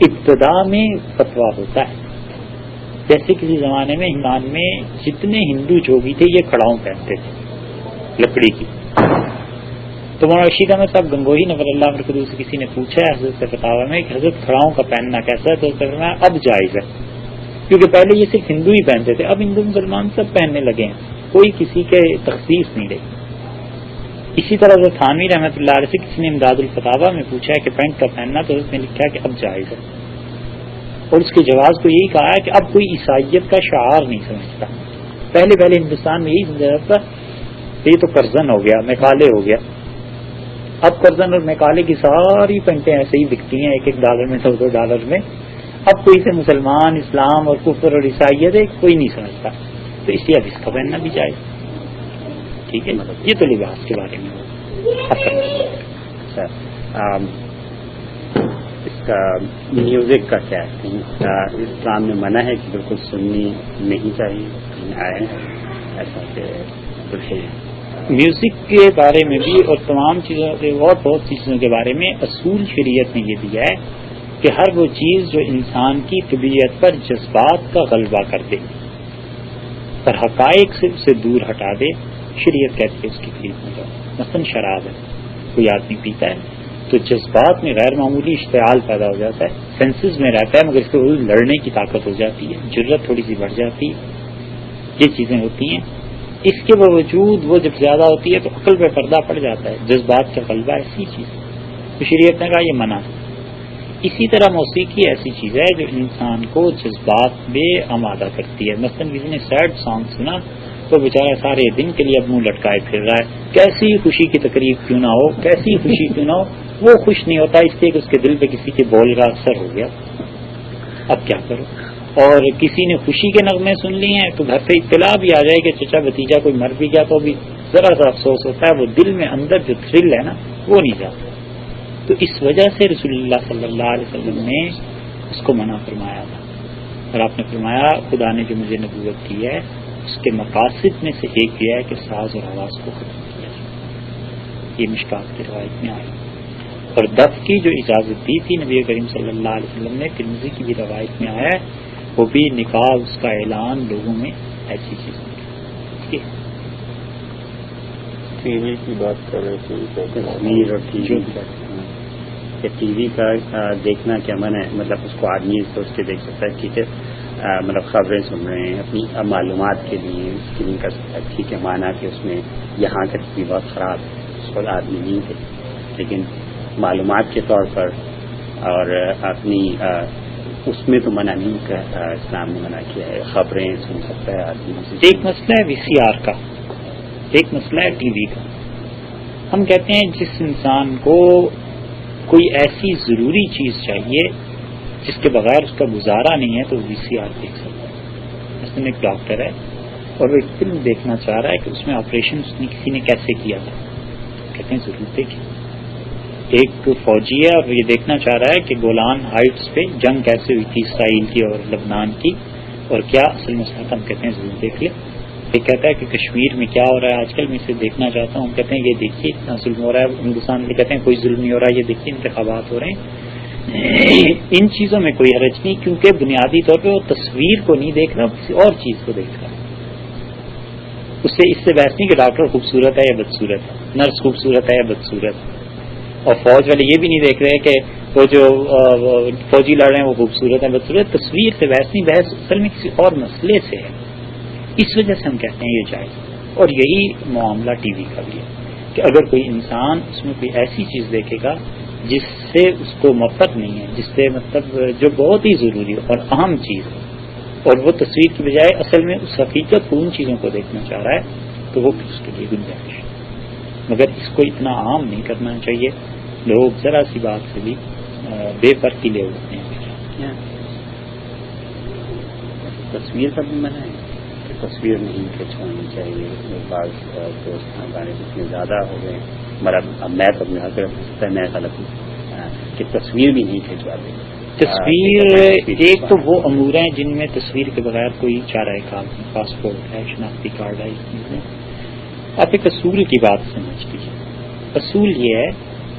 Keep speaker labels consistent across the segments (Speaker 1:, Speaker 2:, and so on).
Speaker 1: ابتدا میں فتویٰ ہوتا ہے. جیسے کسی زمانے میں ہندوستان میں جتنے ہندو جوگی تھے یہ کھڑاؤں پہنتے تھے لکڑی کی. تو مولانا رشید احمد صاحب گنگوہی نور اللہ مرکزی سے کسی نے پوچھا حضرت سے فتاوی میں کہ حضرت کھڑاؤں کا پہننا کیسا ہے؟ تو اس نے فرمایا اب جائز ہے، کیونکہ پہلے یہ صرف ہندو ہی پہنتے تھے، اب ہندو مسلمان سب پہننے لگے ہیں، کوئی کسی کے تخصیص نہیں رہی. اسی طرح حضرت تھانوی رحمۃ اللہ علیہ سے کسی نے امداد الفتاوی میں پوچھا کہ پینٹ کا پہننا، تو اس نے لکھا کہ اب جائز ہے، اور اس کے جواز کو یہی کہا ہے کہ اب کوئی عیسائیت کا شعار نہیں سمجھتا. پہلے ہندوستان میں یہی سمجھا جاتا کہ یہ تو کرزن ہو گیا، میکالے ہو گیا. اب کرزن اور میکالے کی ساری پینٹیں ایسے ہی بکتی ہیں $1 میں $2 میں. اب کوئی سے مسلمان، اسلام اور کفر اور عیسائیت ہے کوئی نہیں سمجھتا، تو اس لیے اب اس کا پہننا بھی جائز. ٹھیک ہے، یہ تو لباس کے بارے میں.
Speaker 2: اس کا میوزک کا کیا ہے؟ اسلام میں منع ہے کہ بالکل سننی نہیں چاہیے، آئے ایسا کہ
Speaker 1: میوزک کے بارے میں بھی اور تمام چیزوں کے اور بہت سی چیزوں کے بارے میں اصول شریعت نے یہ دیا ہے کہ ہر وہ چیز جو انسان کی طبیعت پر جذبات کا غلبہ کر دے اور حقائق سے اسے دور ہٹا دے، شریعت کہتی ہے اس کی خدمت میں جاؤ. مثلا شراب ہے، کوئی آدمی پیتا ہے تو جذبات میں غیر معمولی اشتعال پیدا ہو جاتا ہے، سینسز میں رہتا ہے مگر اس کو لڑنے کی طاقت ہو جاتی ہے، جرت تھوڑی سی بڑھ جاتی ہے، یہ چیزیں ہوتی ہیں. اس کے باوجود وہ جب زیادہ ہوتی ہے تو عقل پہ پردہ پڑ جاتا ہے، جذبات کا غلبہ ایسی چیز ہے تو شریعت نے کہا یہ منع ہے. اسی طرح موسیقی ایسی چیز ہے جو انسان کو جذبات میں آمادہ کرتی ہے. مثلا کسی نے سیڈ سانگ سنا تو بیچارہ سارے دن کے لیے اب منہ لٹکائے پھر رہا ہے، کیسی خوشی کی تقریب کیوں نہ ہو، کیسی خوشی کیوں نہ ہو، وہ خوش نہیں ہوتا اس لیے کہ اس کے دل پہ کسی کے بول کا اثر ہو گیا. اب کیا کرو؟ اور کسی نے خوشی کے نغمے سن لی ہیں تو گھر سے اطلاع بھی آ جائے کہ چچا بھتیجا کوئی مر بھی گیا تو بھی ذرا سا افسوس ہوتا ہے، وہ دل میں اندر جو تھرل ہے نا وہ نہیں جاتا. تو اس وجہ سے رسول اللہ صلی اللہ علیہ وسلم نے اس کو منع فرمایا تھا، اور آپ نے فرمایا خدا نے جو مجھے نبوت کی ہے اس کے مقاصد میں سے ایک یہ ہے کہ ساز اور آواز کو ختم کیا جائے. یہ مشکات کی روایت میں آئی. اور دف کی جو اجازت دی تھی نبی کریم صلی اللہ علیہ وسلم نے، ترمذی کی بھی روایت میں آیا ہے، وہ بھی نکاح اس کا اعلان لوگوں میں ایسی چیزیں.
Speaker 2: ٹی وی کی بات کر رہے تھے، تصویر اور ٹی وی کا دیکھنا کیا من ہے؟ مطلب اس کو آدمی سوچ کے دیکھ سکتا ہے، ٹھیک ہے، مطلب خبریں سن رہے ہیں اپنی معلومات کے لیے اسکرین کر سکتا ہے، ٹھیک ہے، مانا کہ اس میں یہاں کا بھی بہت خراب ہے، اس کو آدمی نہیں تھے، لیکن معلومات کے طور پر اور اپنی اس میں تو منع نہیں کیا، اسلام نے منع کیا ہے، خبریں سن سکتا ہے آدمی.
Speaker 1: ایک مسئلہ ہے VCR کا، ایک مسئلہ ہے ٹی وی کا. ہم کہتے ہیں جس انسان کو کوئی ایسی ضروری چیز چاہیے جس کے بغیر اس کا گزارا نہیں ہے تو VCR دیکھ سکتا ہے. مثلا ایک ڈاکٹر ہے اور وہ ایک فلم دیکھنا چاہ رہا ہے کہ اس میں آپریشن کسی نے کیسے کیا تھا، کہتے ہیں ضرور دیکھیں. ایک فوجی ہے اور یہ دیکھنا چاہ رہا ہے کہ گولان ہائٹس پہ جنگ کیسے ہوئی تھی اسرائیل کی اور لبنان کی اور کیا اصل مسئلہ تھا، ہم کہتے ہیں ضرور دیکھ لیں. یہ کہتا ہے کہ کشمیر میں کیا ہو رہا ہے آج کل، میں اسے دیکھنا چاہتا ہوں. ہم کہتے ہیں یہ دیکھیے اتنا ظلم ہو رہا ہے ہندوستان میں، کہتے ہیں کوئی ظلم نہیں ہو رہا ہے، یہ دیکھیے انتخابات ہو رہے ہیں. ان چیزوں میں کوئی حرج نہیں، کیونکہ بنیادی طور پہ وہ تصویر کو نہیں دیکھ رہا، کسی اور چیز کو دیکھ رہا ہے. اس سے بحث نہیں کہ ڈاکٹر خوبصورت ہے یا بدصورت ہے، نرس خوبصورت ہے یا بدصورت ہے. اور فوج والے یہ بھی نہیں دیکھ رہے کہ وہ جو فوجی لڑ رہے ہیں وہ خوبصورت ہے بدصورت. تصویر سے بحث نہیں، بحث اصل میں کسی اور مسئلے سے ہے. اس وجہ سے ہم کہتے ہیں یہ جائز. اور یہی معاملہ ٹی وی کا بھی ہے کہ اگر کوئی انسان اس میں کوئی ایسی چیز دیکھے گا جس سے اس کو مفت نہیں ہے، جس سے مطلب جو بہت ہی ضروری اور اہم چیز ہے، اور وہ تصویر کی بجائے اصل میں اس حقیقت کو ان چیزوں کو دیکھنا چاہ رہا ہے، تو وہ اس کے لیے گنجائش ہے. مگر اس کو اتنا عام نہیں کرنا چاہیے. لوگ ذرا سی بات سے بھی بے فرقی لے ہوتے ہیں.
Speaker 2: تصویر کا بھی منع ہے کہ تصویر نہیں کھینچوانی چاہیے. بعض دوست ہمارے اتنے زیادہ ہو گئے، مطلب میں تو اپنے حضرت میں غلط ہوں کہ تصویر بھی نہیں کھینچواتے.
Speaker 1: تصویر ایک تو وہ امور ہیں جن میں تصویر کے بغیر کوئی چارہ کار نہیں. پاسپورٹ ہے، شناختی کارڈ ہے، اس چیز میں آپ ایک اصول کی بات سمجھ لیجیے. اصول یہ ہے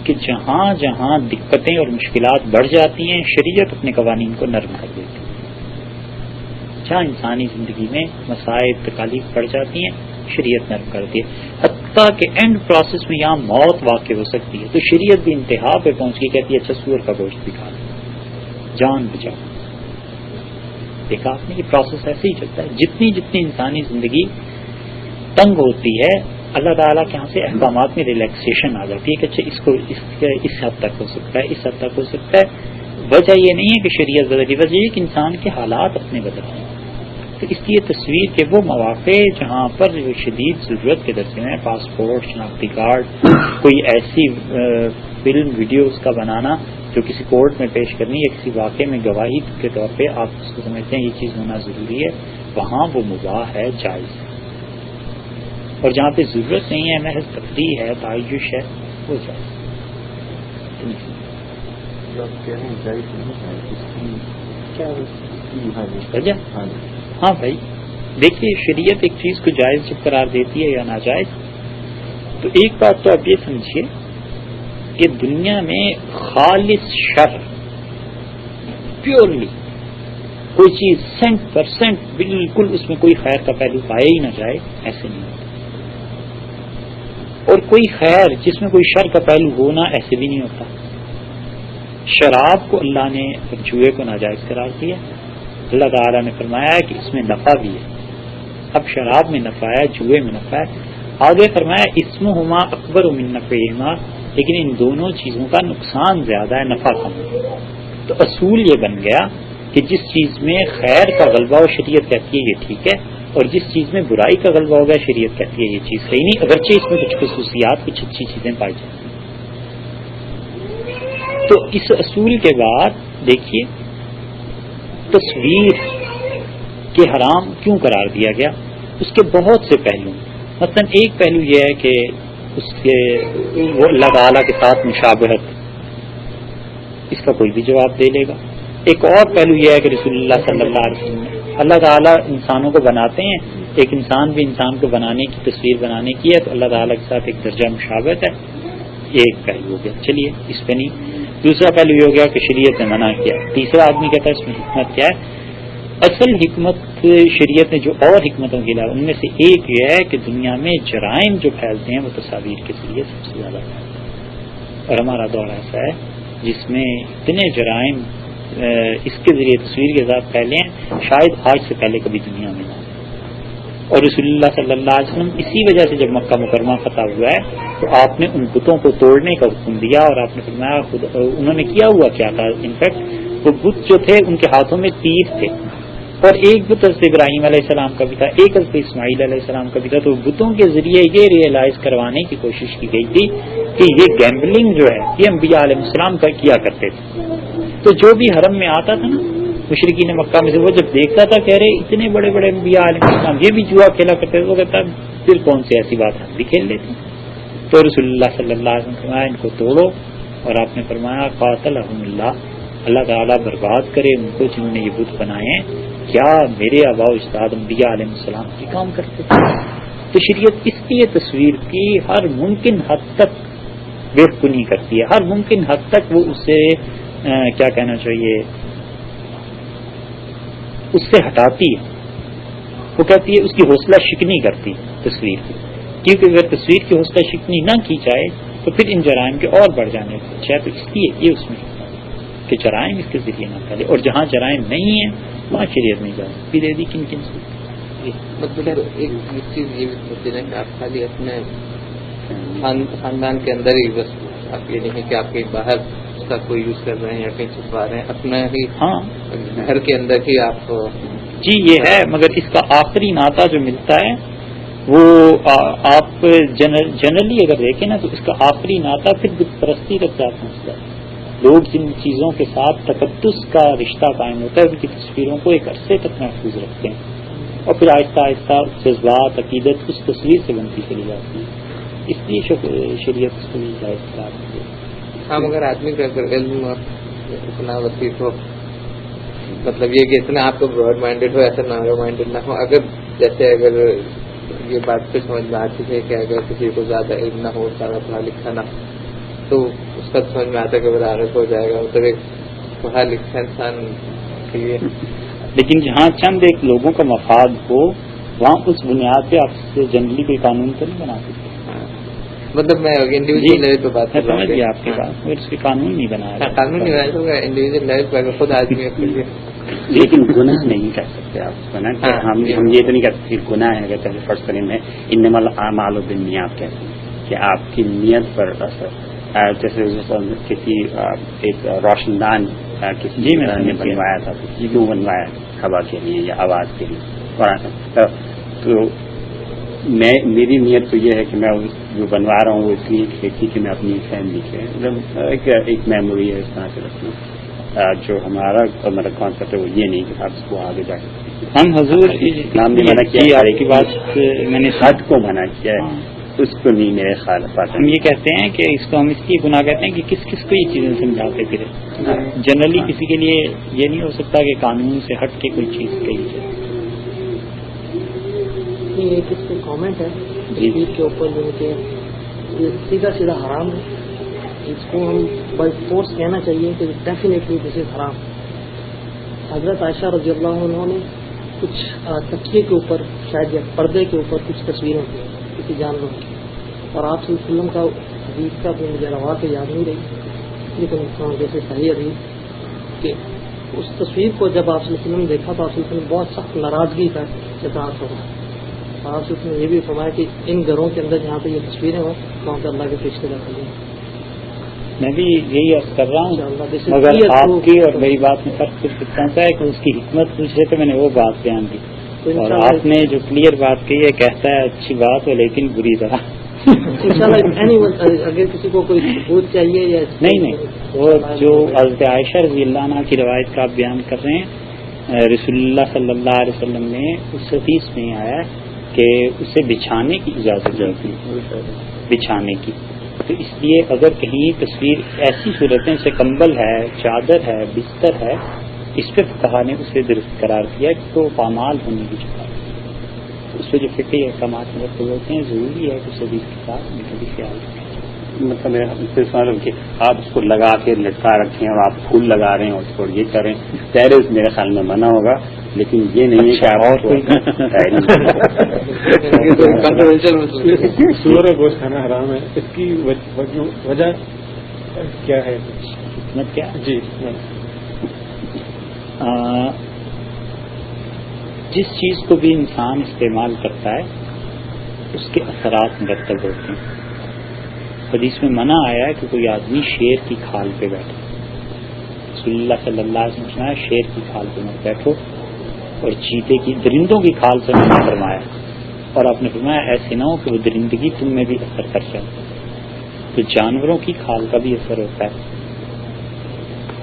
Speaker 1: کہ جہاں جہاں دقتیں اور مشکلات بڑھ جاتی ہیں شریعت اپنے قوانین کو نرم کر دیتی ہے. جہاں انسانی زندگی میں مصائب تکالیف بڑھ جاتی ہیں شریعت نرم کرتی ہے. حتیٰ کہ اینڈ پروسیس میں یہاں موت واقع ہو سکتی ہے تو شریعت بھی انتہا پہ پہنچ کے کہتی ہے اچھا سور کا گوشت بھی کھا لو، جان بچاؤ. دیکھا آپ نے یہ پروسیس ایسے ہی چلتا ہے. جتنی جتنی انسانی زندگی تنگ ہوتی ہے اللہ تعالیٰ کے یہاں سے احکامات میں ریلیکسیشن آ جاتی ہے کہ اچھا اس کو اس حد تک ہو سکتا ہے، اس حد تک ہو سکتا ہے. وجہ یہ نہیں ہے کہ شریعت بدلی، وجہ یہ کہ انسان کے حالات اپنے بدلتے ہیں. تو اس لیے تصویر کے وہ مواقع جہاں پر شدید ضرورت کے درجے میں پاسپورٹ، شناختی کارڈ، کوئی ایسی فلم ویڈیو اس کا بنانا جو کسی کورٹ میں پیش کرنی ہے، کسی واقعے میں گواہی کے طور پہ آپ اس کو سمجھتے ہیں یہ چیز ہونا ضروری ہے، وہاں وہ مباح ہے، جائز ہے. اور جہاں پہ ضرورت نہیں ہے، محض تفریح ہے، تعیش ہے، وہ جائز. ہاں بھائی دیکھیے شریعت ایک چیز کو جائز جب قرار دیتی ہے یا ناجائز، تو ایک بات تو آپ یہ سمجھیے کہ دنیا میں خالص شر پیورلی کوئی چیز 100% بالکل اس میں کوئی خیر کا پہلو پایا ہی نہ جائے، ایسے نہیں ہوتا. اور کوئی خیر جس میں کوئی شر کا پہلو ہونا، ایسے بھی نہیں ہوتا. شراب کو اللہ نے جوئے کو ناجائز قرار دیا. اللہ تعالیٰ نے فرمایا کہ اس میں نفع بھی ہے. اب شراب میں نفع ہے، جوئے میں نفع ہے. آگے فرمایا اسمہما اکبر من نفعہما، لیکن ان دونوں چیزوں کا نقصان زیادہ ہے، نفع کم. تو اصول یہ بن گیا کہ جس چیز میں خیر کا غلبہ ہو شریعت کہتی ہے یہ ٹھیک ہے، اور جس چیز میں برائی کا غلبہ ہوگا شریعت کہتی ہے یہ چیز صحیح نہیں، اگرچہ اس میں کچھ خصوصیات، کچھ اچھی چیزیں پائی جاتی ہیں. تو اس اصول کے بعد دیکھیے تصویر کے حرام کیوں قرار دیا گیا، اس کے بہت سے پہلو. مثلا ایک پہلو یہ ہے کہ اس کے وہ اللہ تعالیٰ کے ساتھ مشابہت، اس کا کوئی بھی جواب دے لے گا. ایک اور پہلو یہ ہے کہ رسول اللہ صلی اللہ علیہ وسلم، اللہ تعالیٰ انسانوں کو بناتے ہیں، ایک انسان بھی انسان کو بنانے کی تصویر بنانے کی ہے، تو اللہ تعالیٰ کے ساتھ ایک درجہ مشابہت ہے. ایک پہلو ہو گیا، چلیے اس پہ نہیں. دوسرا پہلو یہ ہو گیا کہ شریعت نے منع کیا. تیسرا آدمی کہتا ہے اس میں حکمت کیا ہے. اصل حکمت شریعت نے جو اور حکمتوں کی لا، ان میں سے ایک یہ ہے کہ دنیا میں جرائم جو پھیلتے ہیں وہ تصاویر کے ذریعے سب سے زیادہ پھیلتے ہیں. اور ہمارا دور ایسا ہے جس میں اتنے جرائم اس کے ذریعے تصویر کے ساتھ پھیلے ہیں شاید آج سے پہلے کبھی دنیا میں نہ. اور رسول اللہ صلی اللہ علیہ وسلم اسی وجہ سے جب مکہ مکرمہ فتح ہوا ہے تو آپ نے ان بتوں کو توڑنے کا حکم دیا، اور آپ نے فرمایا انہوں نے کیا ہوا کیا تھا. انفیکٹ وہ بت جو تھے ان کے ہاتھوں میں تیر تھے، اور ایک بت حضرت ابراہیم علیہ السلام کا بھی تھا، ایک حضرت اسماعیل علیہ السلام کا بھی تھا. تو بتوں کے ذریعے یہ ریئلائز کروانے کی کوشش کی گئی تھی کہ یہ گیمبلنگ جو ہے یہ انبیاء علیہ السلام کا کیا کرتے تھے. تو جو بھی حرم میں آتا تھا نا مشرکین مکہ میں سے، وہ جب دیکھتا تھا کہہ رہے اتنے بڑے بڑے انبیاء علیہ السلام یہ بھی جوا کھیلا کرتے تھے، وہ کہتا پھر کون سی ایسی بات ہم بھی کھیل لیتے. تو رسول اللہ صلی اللہ علیہ وسلم نے فرمایا ان کو توڑو، اور آپ نے فرمایا قاتلہم اللہ، اللہ تعالیٰ برباد کرے ان کو جنہوں نے یہ بت بنائے ہیں. کیا میرے آباء و اجداد انبیاء علیہ السلام کی کام کرتے تھے. تو شریعت اس لیے تصویر کی ہر ممکن حد تک بےخونی کرتی ہے، ہر ممکن حد تک وہ اسے کیا کہنا چاہیے اس سے ہٹاتی ہے. وہ کہتی ہے اس کی حوصلہ شکنی کرتی تصویر کی، کیونکہ اگر تصویر کی حوصلہ شکنی نہ کی جائے تو پھر ان جرائم کے اور بڑھ جانے چاہے. تو اس لیے یہ اس میں کہ جرائم اس کے ذریعے نہ پھیلے، اور جہاں جرائم نہیں ہیں وہاں شریعت نہیں جا سکتی. دے دی کن کن سے
Speaker 3: مطلب ایک چیز یہ بھی سوچتے ہیں کہ آپ خالی اپنے خاندان کے اندر ہی بس، آپ یہ نہیں کہ آپ کہیں باہر اس کا کوئی یوز کر رہے ہیں یا کہیں چھپا رہے ہیں، اپنا ہی
Speaker 1: ہاں
Speaker 3: گھر کے اندر ہی آپ.
Speaker 1: جی یہ ہے، مگر اس کا آخری ناطہ جو ملتا ہے وہ آپ جنرلی اگر دیکھیں نا تو اس کا آخری ناطہ پھر بت پرستی تک جا پہنچتا ہے. لوگ جن چیزوں کے ساتھ تقدس کا رشتہ قائم ہوتا ہے ان کی تصویروں کو ایک عرصے تک محفوظ رکھتے ہیں، اور پھر آہستہ آہستہ جذبات عقیدت اس تصویر سے بنتی چلی جاتی ہے. اس لیے شریعت اس کو بھی جائز قرار دیتی ہے.
Speaker 3: ہاں مگر آدمی کا اگر علم اتنا وسیع ہو، مطلب یہ کہ اتنا آپ کو براڈ مائنڈیڈ ہو، ایسا نارو مائنڈیڈ نہ ہو. اگر یہ بات پہ سمجھ میں آتی ہے کہ اگر کسی کو زیادہ علم نہ ہو، زیادہ پڑھا لکھا نہ، تو اس کا سمجھ میں آتا ہے کہ بلاغت ہو جائے گا، مطلب ایک پڑھا لکھا انسان کے لیے.
Speaker 1: لیکن جہاں چند ایک لوگوں کا مفاد ہو وہاں اس بنیاد پہ آپ سے جنرلی کوئی قانون تو نہیں بنا سکتے.
Speaker 3: مطلب میں انڈیویجل لیول پہ بات کر رہا ہوں.
Speaker 1: سمجھ گیا آپ کی بات، پھر اس کے قانون نہیں بنایا.
Speaker 3: قانون نہیں بنایا ہوگا انڈیویجل لیول پہ خود آدمی کے لیے.
Speaker 2: لیکن گناہ نہیں کر سکتے آپ. گناہ ہم یہ تو نہیں کر سکتے گناہ ہے کہ فرض کریں میں انما الاعمال بالنیات کہتے ہیں کہ آپ کی نیت پر اثر. جیسے کسی ایک روشن دان کسی نے بنوایا تھا، کیوں بنوایا؟ ہوا کے لیے یا آواز کے لیے. تو میری نیت تو یہ ہے کہ میں جو بنوا رہا ہوں وہ اس لیے کہ میں اپنی فیملی کے ایک میموری ہے اس طرح سے رکھنا. جو ہمارا مطلب کانسیپٹ ہے وہ یہ نہیں کہ آپ اس کو آگے جا سکتے.
Speaker 1: ہم حضور
Speaker 2: نام نے منع کیا
Speaker 1: آپ کی بات میں نے
Speaker 2: حد کو منع کیا ہے، اس کو نہیں میرے خیال پاتا.
Speaker 1: ہم یہ کہتے ہیں کہ اس کو ہم اس لیے گناہ کہتے ہیں کہ کس کس کو یہ چیزیں سمجھاتے پھرے. جنرلی کسی کے لیے یہ نہیں ہو سکتا کہ قانون سے ہٹ کے کوئی چیز کہی جائے.
Speaker 4: ایک اس پہ کامنٹ ہے عید کے اوپر جو کہ سیدھا سیدھا حرام ہے، اس کو ہم بائی فورس کہنا چاہیے کہ ڈیفینیٹلی دس از حرام. حضرت عائشہ رضی اللہ عنہ نے کچھ تکیے کے اوپر شاید یا پردے کے اوپر کچھ تصویریں کی کسی جانور کی، اور آپ صلی اللہ علیہ وسلم کا حدیث کا بھی مجھے روایت یاد نہیں رہی، لیکن جیسے صحیح حدیث کہ اس تصویر کو جب آپ صلی اللہ علیہ وسلم نے دیکھا تو آپ صلی اللہ علیہ وسلم بہت سخت ناراضگی کا اظہار ہوا. آپ سے یہ بھی فرمایا کہ ان گھروں کے اندر جہاں پہ یہ تصویریں ہوں وہاں پہ اللہ کے فرشتے داخل ہیں.
Speaker 1: میں بھی یہی عرض کر رہا ہوں، مگر آپ کی اور میری بات میں فرق کچھ اتنا ہے کہ اس کی حکمت پوچھ رہے تو میں نے وہ بات بیان کی، اور آپ نے جو کلیئر بات کہی ہے کہتا ہے اچھی بات ہے لیکن بری طرح.
Speaker 4: اگر کسی کو کوئی ثبوت چاہیے یا
Speaker 1: نہیں وہ جو حضرت عائشہ رضی اللہ عنہ کی روایت کا آپ بیان کر رہے ہیں، رسول اللہ صلی اللہ علیہ وسلم نے اس حدیث میں آیا کہ اسے بچھانے کی اجازت دی، بچھانے کی. تو اس لیے اگر کہیں تصویر ایسی صورتیں جیسے کمبل ہے، چادر ہے، بستر ہے، اس پہ فقہا نے اسے درست قرار دیا کہ وہ پامال ہونے کی جگہ. اس پہ جو فقہی احکامات مرتب ہوتے ہیں ضروری ہے کہ اس حدیث کے ساتھ بھی خیال رکھیں.
Speaker 2: مطلب میرا سوال کہ آپ اس کو لگا کے لٹکا رکھیں اور آپ پھول لگا رہے ہیں اور اس کو یہ کریں، ٹیرس میرے خیال میں منع ہوگا، لیکن یہ نہیں ہے کہ آپ اور
Speaker 5: سور گوشت کھانا حرام ہے. اس کی وجہ کیا ہے؟
Speaker 1: حکمت کیا؟
Speaker 5: جی
Speaker 1: جس چیز کو بھی انسان استعمال کرتا ہے اس کے اثرات مرتب ہوتے ہیں. حدیث میں منع آیا ہے کہ کوئی آدمی شیر کی کھال پہ بیٹھے. رسول اللہ صلی اللہ علیہ وسلم نے شیر کی کھال پہ مت بیٹھو، اور چیتے کی درندوں کی کھال سے میں نے فرمایا، اور آپ نے فرمایا ایسے نہ ہو کہ وہ درندگی تم میں بھی اثر کر جائے. تو جانوروں کی کھال کا بھی اثر ہوتا ہے.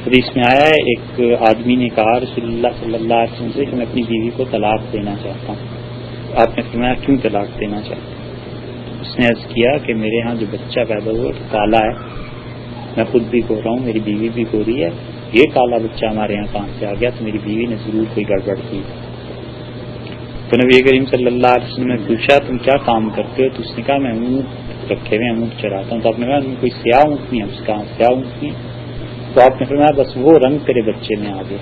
Speaker 1: حدیث میں آیا ہے ایک آدمی نے کہا رسول اللہ صلی اللہ علیہ وسلم سے کہ میں اپنی بیوی کو طلاق دینا چاہتا ہوں. آپ نے فرمایا کیوں طلاق دینا چاہتا ہوں؟ اس نے عرض کیا کہ میرے ہاں جو بچہ پیدا ہوا تو کالا ہے، میں خود بھی گورا ہوں، میری بیوی بھی گوری ہے، یہ کالا بچہ ہمارے یہاں کہاں سے آ گیا؟ تو میری بیوی نے ضرور کوئی گڑبڑ کی. تو نبی کریم صلی اللہ علیہ وسلم نے پوچھا تم کیا کام کرتے ہو؟ تو اس نے کہا میں اونٹ رکھے ہوئے اونٹ چراتا ہوں. تو آپ نے کہا کوئی سیاہ اونٹ نہیں ہے؟ اس کا سیاہ اونٹ نہیں ہے. تو آپ نے فرمایا بس وہ رنگ تیرے بچے میں آ گیا.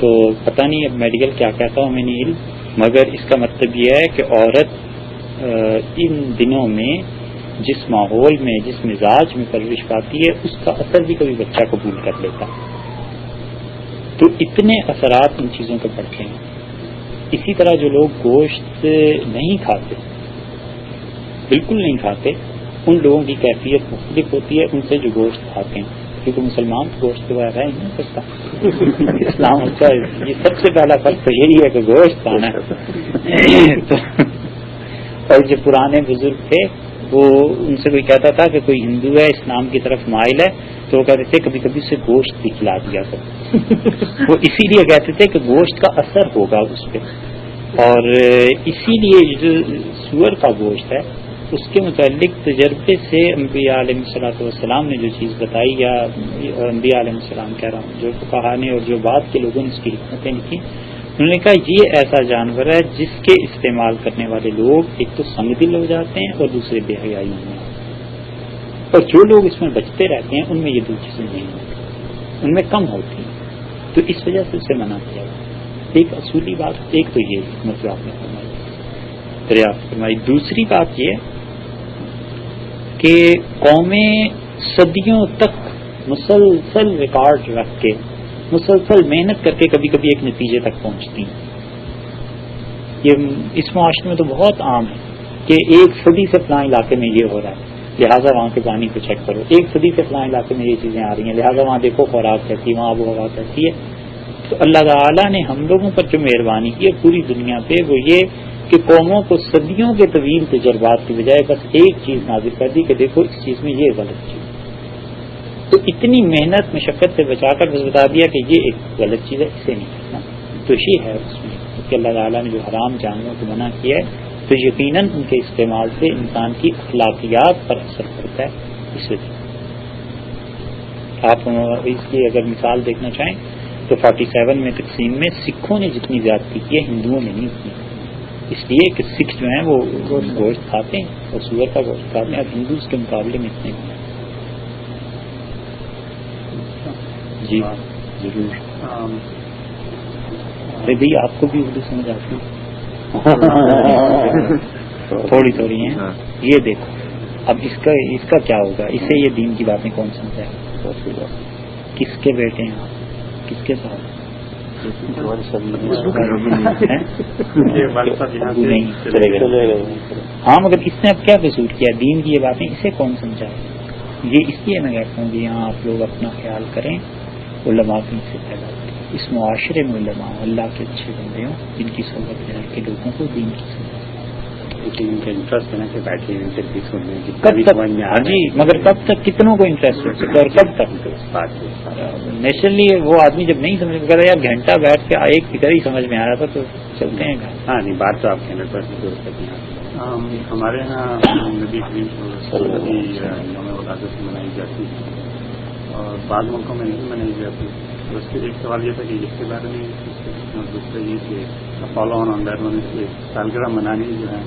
Speaker 1: تو پتہ نہیں اب میڈیکل کیا کہتا ہوں، میں نہیں علم، مگر اس کا مطلب یہ ہے کہ عورت ان دنوں میں جس ماحول میں جس مزاج میں پرورش پاتی ہے اس کا اثر بھی کبھی بچہ قبول کر لیتا. تو اتنے اثرات ان چیزوں کے پڑتے ہیں. اسی طرح جو لوگ گوشت نہیں کھاتے، بالکل نہیں کھاتے، ان لوگوں کی کیفیت مختلف ہوتی ہے ان سے جو گوشت کھاتے ہیں، کیونکہ مسلمان گوشت کے بغیر رہ نہیں سکتا. اسلام کا یہ سب سے پہلا فرق تو یہی ہے کہ گوشت کھانا ہے. اور جو پرانے بزرگ تھے وہ ان سے کوئی کہتا تھا کہ کوئی ہندو ہے اسلام کی طرف مائل ہے تو وہ کہتے تھے کبھی کبھی اسے گوشت بھی کھلا دیا کرو. وہ اسی لیے کہتے تھے کہ گوشت کا اثر ہوگا اس پہ. اور اسی لیے جو سور کا گوشت ہے اس کے متعلق تجربے سے انبیاء علیہ الصلوۃ والسلام نے جو چیز بتائی، یا انبیاء علیہ السلام کہہ رہا ہوں، جو فقہاء اور جو بعد کے لوگوں نے اس کی حکمتیں لکھی، انہوں نے کہا یہ ایسا جانور ہے جس کے استعمال کرنے والے لوگ ایک تو سنگ دل ہو جاتے ہیں اور دوسرے بے حیائی میں. اور جو لوگ اس میں بچتے رہتے ہیں ان میں یہ دو چیزیں نہیں ہوتی، ان میں کم ہوتی ہیں، تو اس وجہ سے اسے منع کیا جائے۔ ایک اصولی بات، ایک تو یہ مطلب آپ نے فرمائی، دریافت فرمائی۔ دوسری بات یہ کہ قومیں صدیوں تک مسلسل ریکارڈ رکھ کے، مسلسل محنت کر کے کبھی کبھی ایک نتیجے تک پہنچتی ہیں۔ یہ اس معاشرے میں تو بہت عام ہے کہ ایک صدی سے فلاں علاقے میں یہ ہو رہا ہے، لہٰذا وہاں کے پانی کو چیک کرو، ایک صدی سے فلاں علاقے میں یہ چیزیں آ رہی ہیں، لہٰذا وہاں دیکھو خوراک کیسی ہے، وہاں آب و ہوا کیسی ہے۔ تو اللہ تعالیٰ نے ہم لوگوں پر جو مہربانی کی ہے پوری دنیا پہ، وہ یہ کہ قوموں کو صدیوں کے طویل تجربات کی بجائے بس ایک چیز نازل کر دی کہ دیکھو اس چیز میں یہ غلط چیز، تو اتنی محنت مشقت سے بچا کر بس بتا دیا کہ یہ ایک غلط چیز ہے، اسے نہیں کرنا۔ تو یہ ہے اس میں کہ اللہ تعالیٰ نے جو حرام جانوروں کو منع کیا ہے تو یقیناً ان کے استعمال سے انسان کی اخلاقیات پر اثر پڑتا ہے۔ اس وجہ آپ اس کی اگر مثال دیکھنا چاہیں تو 47 میں تقسیم میں سکھوں نے جتنی زیادتی کی ہے ہندوؤں نے نہیں کی، اس لیے کہ سکھ جو ہیں وہ گوشت کھاتے ہیں اور سور کا گوشت کھاتے ہیں، اور ہندو اس کے مقابلے میں اتنے نہیں۔ جی ضرور، بھائی آپ کو بھی اردو سمجھ آتی ہے؟ تھوڑی تھوڑی ہیں۔ یہ دیکھو اب اس کا کیا ہوگا، اسے یہ دین کی باتیں کون سمجھائے؟ کس کے بیٹے ہیں آپ، کس کے ساتھ؟ ہاں مگر اس نے اب کیا قصور کیا؟ دین کی یہ باتیں اسے کون سمجھائے؟ یہ اس لیے میں کہتا ہوں کہ یہاں آپ لوگ اپنا خیال کریں، علماء کی سے پیدا کریں، اس معاشرے میں علماء اللہ کے اچھے بندے ہوں جن کی صحبت میں رہ کے لوگوں کو دین کی سمجھ،
Speaker 2: ان کا انٹرسٹ ہے نا کہ بیٹھے
Speaker 1: کب تک؟ ہاں جی، مگر کب تک؟ کتنوں کو انٹرسٹ ہو سکتا ہے اور کب تک؟ نیچرلی وہ آدمی جب نہیں سمجھ میں یار گھنٹہ بیٹھ کے ایک فکر ہی سمجھ میں آ رہا تھا تو چلتے ہیں گھر۔
Speaker 2: ہاں نہیں، بات تو آپ 100% درست کرتی ہیں۔ ہمارے یہاں نبی کریم یوم ولادت منائی جاتی ہے اور بعض ملکوں میں نہیں منائی جاتی، تو اس کے ایک سوال یہ تھا کہ اس کے بارے میں دوسرا یہ کہ فالو آن دیٹ ون سالگرہ منانے جو ہے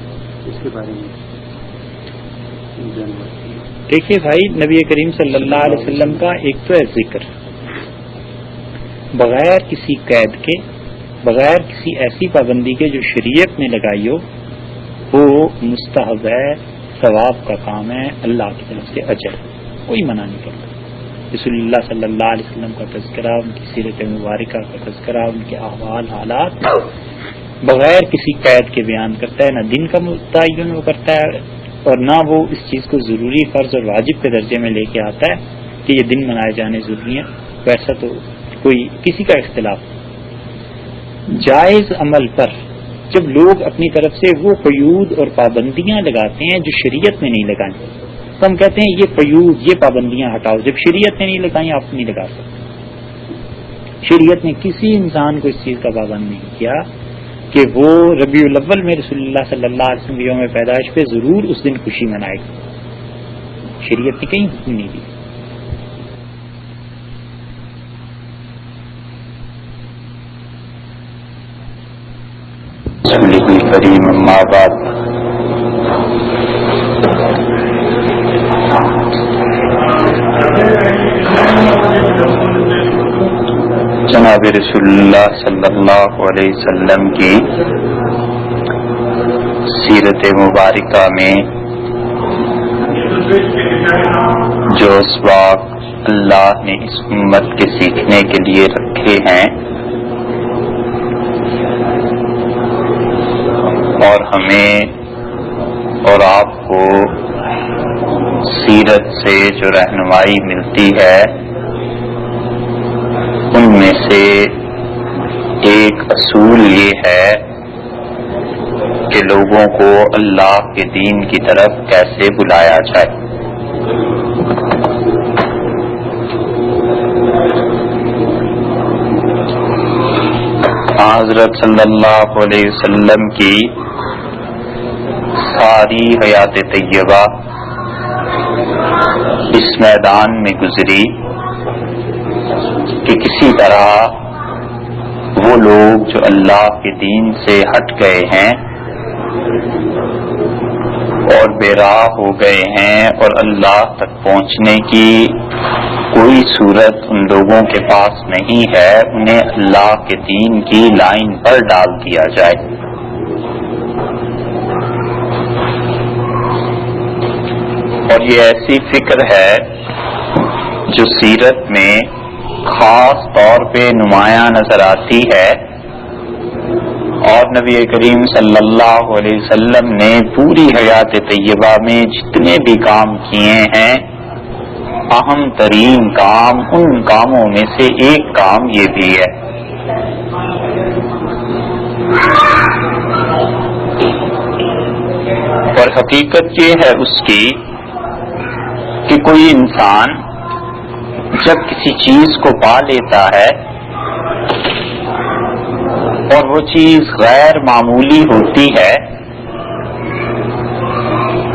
Speaker 2: اس کے بارے میں۔
Speaker 1: دیکھیے بھائی، نبی کریم صلی اللہ علیہ وسلم کا ایک تو ہے ذکر بغیر کسی قید کے، بغیر کسی ایسی پابندی کے جو شریعت نے لگائی ہو، وہ مستحب ہے، ثواب کا کام ہے، اللہ کی طرف سے اجر، کوئی منع نہیں کرتا۔ رسول اللہ صلی اللہ علیہ وسلم کا تذکرہ، ان کی سیرت مبارکہ کا تذکرہ، ان کے احوال حالات بغیر کسی قید کے بیان کرتا ہے، نہ دن کا متعین وہ کرتا ہے اور نہ وہ اس چیز کو ضروری فرض اور واجب کے درجے میں لے کے آتا ہے کہ یہ دن منائے جانے ضروری ہیں، ویسا تو کوئی کسی کا اختلاف نہیں۔ جائز عمل پر جب لوگ اپنی طرف سے وہ قیود اور پابندیاں لگاتے ہیں جو شریعت نے نہیں لگائیں، تو ہم کہتے ہیں یہ قیود، یہ پابندیاں ہٹاؤ، جب شریعت نے نہیں لگائیں آپ نہیں لگا سکتے۔ شریعت نے کسی انسان کو اس چیز کا پابند نہیں کیا کہ وہ ربیع الاول میں رسول اللہ صلی اللہ علیہ وسلم یوم پیدائش پہ ضرور اس دن خوشی منائے گا، شریعت نے کہیں حکم نہیں دی۔
Speaker 2: کریم اما بعد، جناب رسول اللہ صلی اللہ علیہ وسلم کی سیرت مبارکہ میں جو اسباق اللہ نے اس امت کے سیکھنے کے لیے رکھے ہیں اور ہمیں اور آپ کو سیرت سے جو رہنمائی ملتی ہے ان میں سے ایک اصول یہ ہے کہ لوگوں کو اللہ کے دین کی طرف کیسے بلایا جائے۔ حضرت صلی اللہ علیہ وسلم کی ساری حیات طیبہ اس میدان میں گزری کہ کسی طرح وہ لوگ جو اللہ کے دین سے ہٹ گئے ہیں
Speaker 6: اور بے راہ ہو گئے ہیں اور اللہ تک پہنچنے کی کوئی صورت ان لوگوں کے پاس نہیں ہے، انہیں اللہ کے دین کی لائن پر ڈال دیا جائے۔ اور یہ ایسی فکر ہے جو سیرت میں خاص طور پہ نمایاں نظر آتی ہے، اور نبی کریم صلی اللہ علیہ وسلم نے پوری حیات طیبہ میں جتنے بھی کام کیے ہیں، اہم ترین کام ان کاموں میں سے ایک کام یہ بھی ہے۔ اور حقیقت یہ ہے اس کی کہ کوئی انسان جب کسی چیز کو پا لیتا ہے اور وہ چیز غیر معمولی ہوتی ہے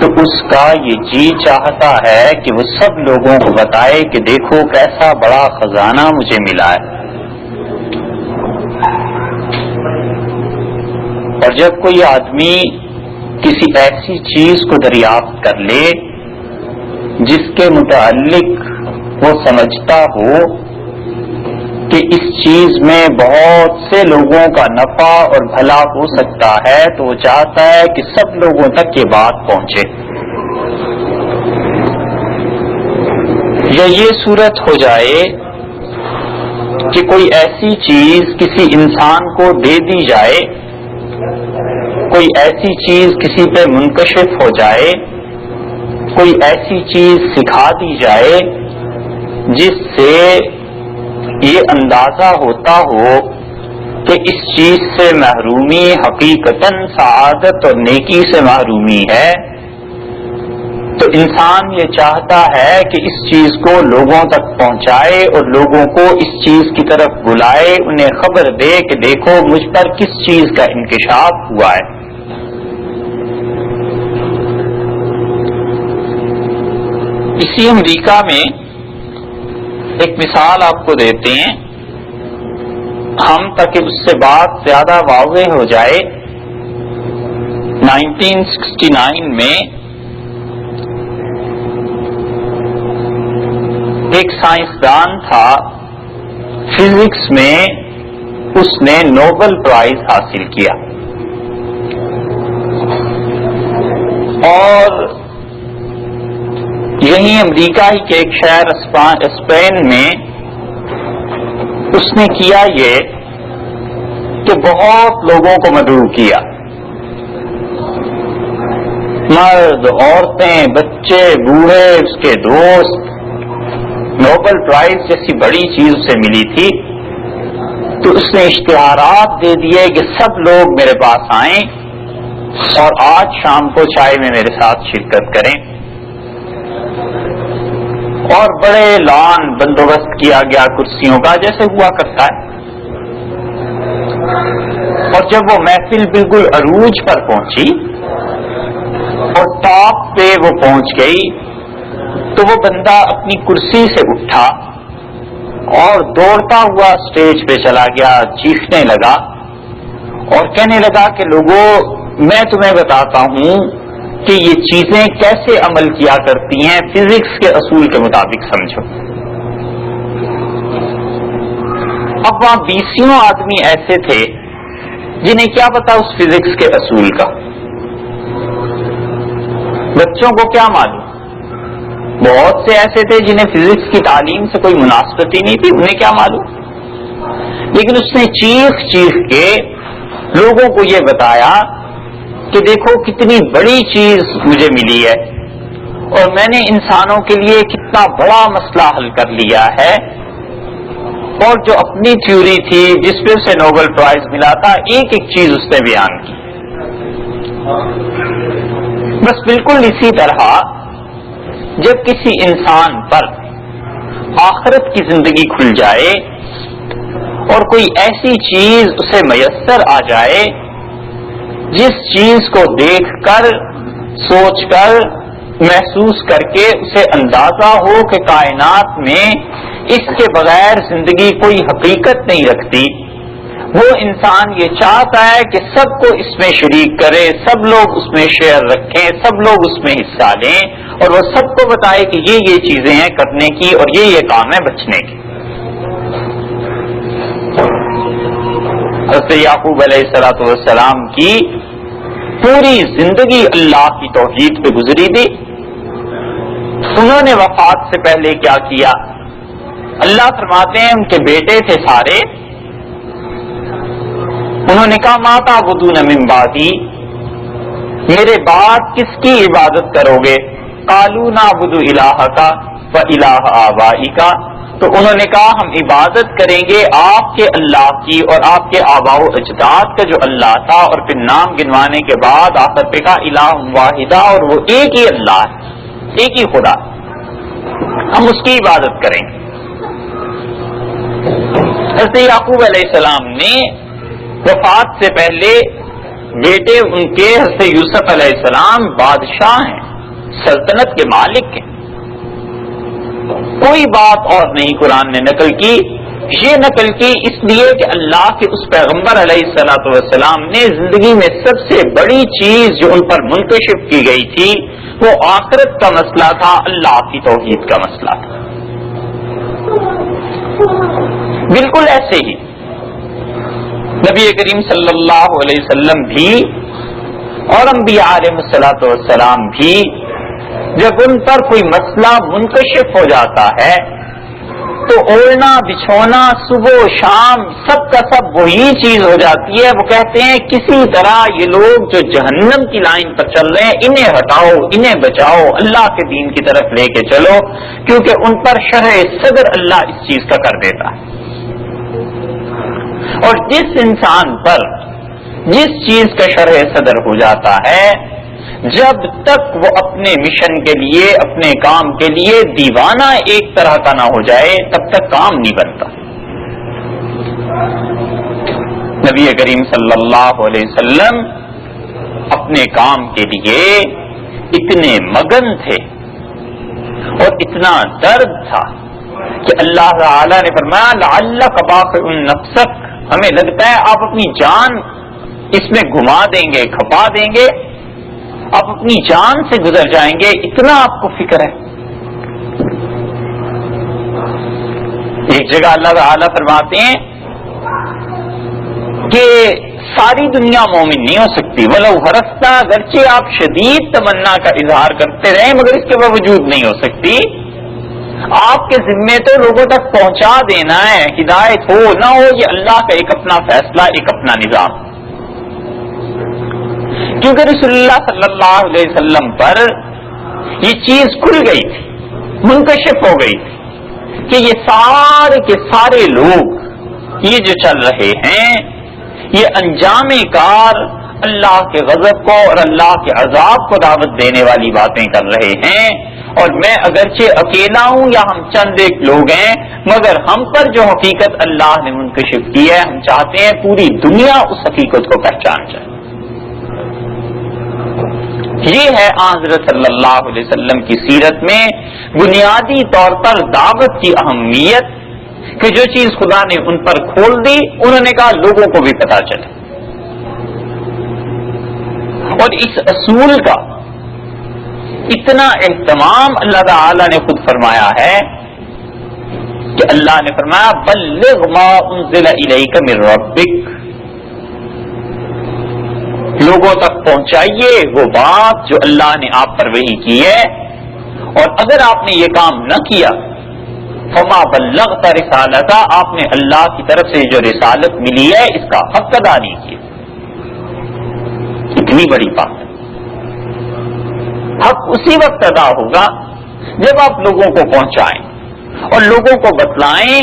Speaker 6: تو اس کا یہ جی چاہتا ہے کہ وہ سب لوگوں کو بتائے کہ دیکھو کیسا بڑا خزانہ مجھے ملا ہے۔ اور جب کوئی آدمی کسی ایسی چیز کو دریافت کر لے جس کے متعلق وہ سمجھتا ہو کہ اس چیز میں بہت سے لوگوں کا نفع اور بھلا ہو سکتا ہے، تو وہ چاہتا ہے کہ سب لوگوں تک یہ بات پہنچے۔ یا یہ صورت ہو جائے کہ کوئی ایسی چیز کسی انسان کو دے دی جائے، کوئی ایسی چیز کسی پہ منکشف ہو جائے، کوئی ایسی چیز سکھا دی جائے جس سے یہ اندازہ ہوتا ہو کہ اس چیز سے محرومی حقیقتاً سعادت اور نیکی سے محرومی ہے، تو انسان یہ چاہتا ہے کہ اس چیز کو لوگوں تک پہنچائے اور لوگوں کو اس چیز کی طرف بلائے، انہیں خبر دے کہ دیکھو مجھ پر کس چیز کا انکشاف ہوا ہے۔ اسی امریکہ میں ایک مثال آپ کو دیتے ہیں ہم تاکہ اس سے بات زیادہ واضح ہو جائے۔ 1969 میں ایک سائنسدان تھا فزکس میں، اس نے نوبل پرائز حاصل کیا، اور یہیں امریکہ ہی کے ایک شہر اسپین میں اس نے کیا یہ کہ بہت لوگوں کو مدعو کیا، مرد، عورتیں، بچے، بوڑھے، اس کے دوست۔ نوبل پرائز جیسی بڑی چیز اسے ملی تھی، تو اس نے اشتہارات دے دیے کہ سب لوگ میرے پاس آئیں اور آج شام کو چائے میں میرے ساتھ شرکت کریں، اور بڑے لان بندوبست کیا گیا کرسیوں کا جیسے ہوا کرتا ہے۔ اور جب وہ محفل بالکل عروج پر پہنچی اور ٹاپ پہ وہ پہنچ گئی، تو وہ بندہ اپنی کرسی سے اٹھا اور دوڑتا ہوا اسٹیج پہ چلا گیا، چیخنے لگا اور کہنے لگا کہ لوگوں، میں تمہیں بتاتا ہوں کہ یہ چیزیں کیسے عمل کیا کرتی ہیں، فزکس کے اصول کے مطابق سمجھو۔ اب وہاں 20 آدمی ایسے تھے جنہیں کیا پتا اس فزکس کے اصول کا، بچوں کو کیا معلوم، بہت سے ایسے تھے جنہیں فزکس کی تعلیم سے کوئی مناسبت ہی نہیں تھی، انہیں کیا معلوم، لیکن اس نے چیخ چیخ کے لوگوں کو یہ بتایا کہ دیکھو کتنی بڑی چیز مجھے ملی ہے، اور میں نے انسانوں کے لیے کتنا بڑا مسئلہ حل کر لیا ہے، اور جو اپنی تھیوری تھی جس پہ اسے نوبل پرائز ملا تھا، ایک ایک چیز اس نے بیان کی۔ بس بالکل اسی طرح جب کسی انسان پر آخرت کی زندگی کھل جائے اور کوئی ایسی چیز اسے میسر آ جائے جس چیز کو دیکھ کر، سوچ کر، محسوس کر کے اسے اندازہ ہو کہ کائنات میں اس کے بغیر زندگی کوئی حقیقت نہیں رکھتی، وہ انسان یہ چاہتا ہے کہ سب کو اس میں شریک کرے، سب لوگ اس میں شیئر رکھیں، سب لوگ اس میں حصہ لیں، اور وہ سب کو بتائے کہ یہ چیزیں ہیں کرنے کی اور یہ کام ہے بچنے کی۔ حضرت یعقوب علیہ السلام کی پوری زندگی اللہ کی توحید پہ گزری تھی۔ انہوں نے وفات سے پہلے کیا کیا؟ اللہ فرماتے ہیں ان کے بیٹے تھے سارے، انہوں نے کہا ما تعبدون من بعدی، میرے بعد کس کی عبادت کرو گے؟ قالوا نعبد الہک و الہ آبائک، تو انہوں نے کہا ہم عبادت کریں گے آپ کے اللہ کی اور آپ کے آباء و اجداد کا جو اللہ تھا، اور پھر نام گنوانے کے بعد آخر پہ کہا الہ واحدہ، اور وہ ایک ہی اللہ ہے، ایک ہی خدا، ہم اس کی عبادت کریں گے۔ حضرت یعقوب علیہ السلام نے وفات سے پہلے بیٹے ان کے حضرت یوسف علیہ السلام بادشاہ ہیں، سلطنت کے مالک ہیں، کوئی بات اور نہیں قرآن نے نقل کی، یہ نقل کی اس لیے کہ اللہ کے اس پیغمبر علیہ السلام نے زندگی میں سب سے بڑی چیز جو ان پر منکشف کی گئی تھی وہ آخرت کا مسئلہ تھا، اللہ کی توحید کا مسئلہ تھا۔ بالکل ایسے ہی نبی کریم صلی اللہ علیہ وسلم بھی اور انبیاء علیہ السلام بھی جب ان پر کوئی مسئلہ منکشف ہو جاتا ہے تو اوڑھنا بچھونا صبح و شام سب کا سب وہی چیز ہو جاتی ہے۔ وہ کہتے ہیں کسی طرح یہ لوگ جو جہنم کی لائن پر چل رہے ہیں انہیں ہٹاؤ، انہیں بچاؤ، اللہ کے دین کی طرف لے کے چلو، کیونکہ ان پر شرح صدر اللہ اس چیز کا کر دیتا ہے۔ اور جس انسان پر جس چیز کا شرح صدر ہو جاتا ہے، جب تک وہ اپنے مشن کے لیے اپنے کام کے لیے دیوانہ ایک طرح کا نہ ہو جائے تب تک کام نہیں بنتا۔ نبی کریم صلی اللہ علیہ وسلم اپنے کام کے لیے اتنے مگن تھے اور اتنا درد تھا کہ اللہ تعالی نے فرمایا لعلک باخع نفسک، ہمیں لگتا ہے آپ اپنی جان اس میں گھما دیں گے، کھپا دیں گے، آپ اپنی جان سے گزر جائیں گے، اتنا آپ کو فکر ہے۔ ایک جگہ اللہ تعالی فرماتے ہیں کہ ساری دنیا مومن نہیں ہو سکتی، ولو حرصت، اگرچہ آپ شدید تمنا کا اظہار کرتے رہیں مگر اس کے باوجود نہیں ہو سکتی۔ آپ کے ذمے تو لوگوں تک پہنچا دینا ہے، ہدایت ہو نہ ہو یہ اللہ کا ایک اپنا فیصلہ، ایک اپنا نظام۔ کیونکہ رسول اللہ صلی اللہ علیہ وسلم پر یہ چیز کھل گئی تھی، منکشف ہو گئی تھی کہ یہ سارے کے سارے لوگ یہ جو چل رہے ہیں یہ انجام کار اللہ کے غضب کو اور اللہ کے عذاب کو دعوت دینے والی باتیں کر رہے ہیں، اور میں اگرچہ اکیلا ہوں یا ہم چند ایک لوگ ہیں مگر ہم پر جو حقیقت اللہ نے منکشف کی ہے ہم چاہتے ہیں پوری دنیا اس حقیقت کو پہچان جائے۔ یہ ہے حضرت صلی اللہ علیہ وسلم کی سیرت میں بنیادی طور پر دعوت کی اہمیت، کہ جو چیز خدا نے ان پر کھول دی انہوں نے کہا لوگوں کو بھی پتہ چلے۔ اور اس اصول کا اتنا اہتمام اللہ تعالی نے خود فرمایا ہے کہ اللہ نے فرمایا بلغ ما انزل الیک من ربک، لوگوں تک پہنچائیے وہ بات جو اللہ نے آپ پر وحی کی ہے، اور اگر آپ نے یہ کام نہ کیا فما بلغت رسالتہ، آپ نے اللہ کی طرف سے جو رسالت ملی ہے اس کا حق ادا نہیں کیا۔ اتنی بڑی بات، حق اسی وقت ادا ہوگا جب آپ لوگوں کو پہنچائیں اور لوگوں کو بتلائیں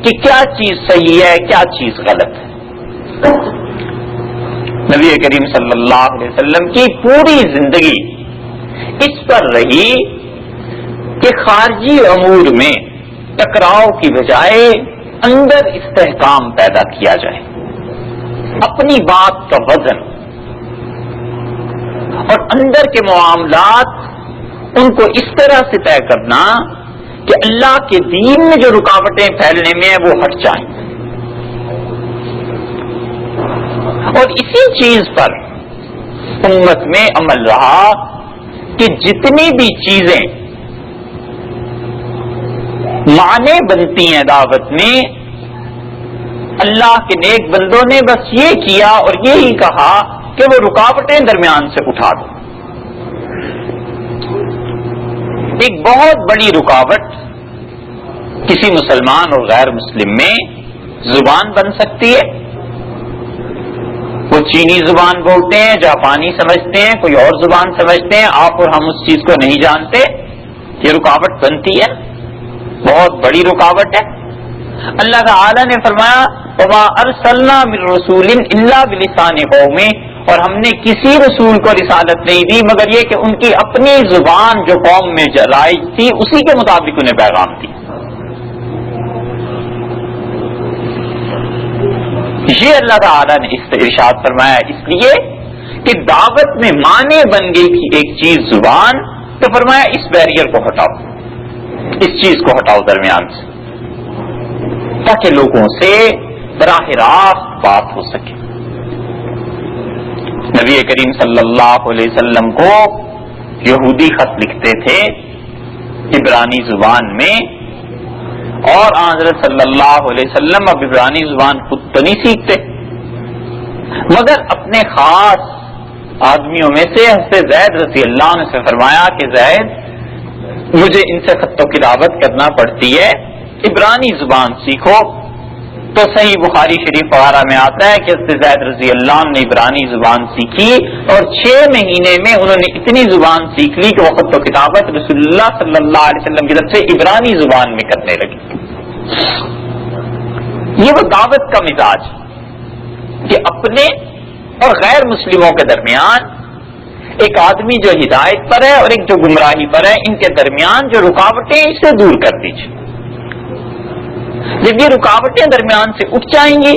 Speaker 6: کہ کیا چیز صحیح ہے کیا چیز غلط ہے۔ نبی کریم صلی اللہ علیہ وسلم کی پوری زندگی اس پر رہی کہ خارجی امور میں ٹکراؤ کی بجائے اندر استحکام پیدا کیا جائے، اپنی بات کا وزن اور اندر کے معاملات ان کو اس طرح سے طے کرنا کہ اللہ کے دین میں جو رکاوٹیں پھیلنے میں ہیں وہ ہٹ جائیں۔ اور اسی چیز پر امت میں عمل رہا کہ جتنی بھی چیزیں معنی بنتی ہیں دعوت میں، اللہ کے نیک بندوں نے بس یہ کیا اور یہی کہا کہ وہ رکاوٹیں درمیان سے اٹھا دو. ایک بہت بڑی رکاوٹ کسی مسلمان اور غیر مسلم میں زبان بن سکتی ہے. وہ چینی زبان بولتے ہیں، جاپانی سمجھتے ہیں، کوئی اور زبان سمجھتے ہیں، آپ اور ہم اس چیز کو نہیں جانتے. یہ رکاوٹ بنتی ہے، بہت بڑی رکاوٹ ہے. اللہ تعالی نے فرمایا وما ارسلنا من رسول الا بلسان قومه، اور ہم نے کسی رسول کو رسالت نہیں دی مگر یہ کہ ان کی اپنی زبان جو قوم میں رائج تھی اسی کے مطابق انہیں پیغام دی. یہ اللہ تعالی نے اس سے ارشاد فرمایا اس لیے کہ دعوت میں معنی بن گئی تھی ایک چیز زبان، تو فرمایا اس بیریئر کو ہٹاؤ، اس چیز کو ہٹاؤ درمیان سے، تاکہ لوگوں سے براہ راست بات ہو سکے. نبی کریم صلی اللہ علیہ وسلم کو یہودی خط لکھتے تھے عبرانی زبان میں، اور حضرت صلی اللہ علیہ وسلم اب عبرانی زبان خود تو نہیں سیکھتے، مگر اپنے خاص آدمیوں میں سے حضرت زید رضی اللہ عنہ سے فرمایا کہ زید مجھے ان سے خط و کتابت کرنا پڑتی ہے، عبرانی زبان سیکھو. تو صحیح بخاری شریف وغیرہ میں آتا ہے کہ حضرت زید رضی اللہ عنہ نے عبرانی زبان سیکھی اور 6 مہینے میں انہوں نے اتنی زبان سیکھ لی کہ وہ خط و کتابت رسول اللہ صلی اللہ علیہ وسلم کی طرف سے عبرانی زبان میں کرنے لگے. یہ وہ دعوت کا مزاج کہ اپنے اور غیر مسلموں کے درمیان ایک آدمی جو ہدایت پر ہے اور ایک جو گمراہی پر ہے، ان کے درمیان جو رکاوٹیں اسے دور کر دیجیے. جب یہ رکاوٹیں درمیان سے اٹھ جائیں گی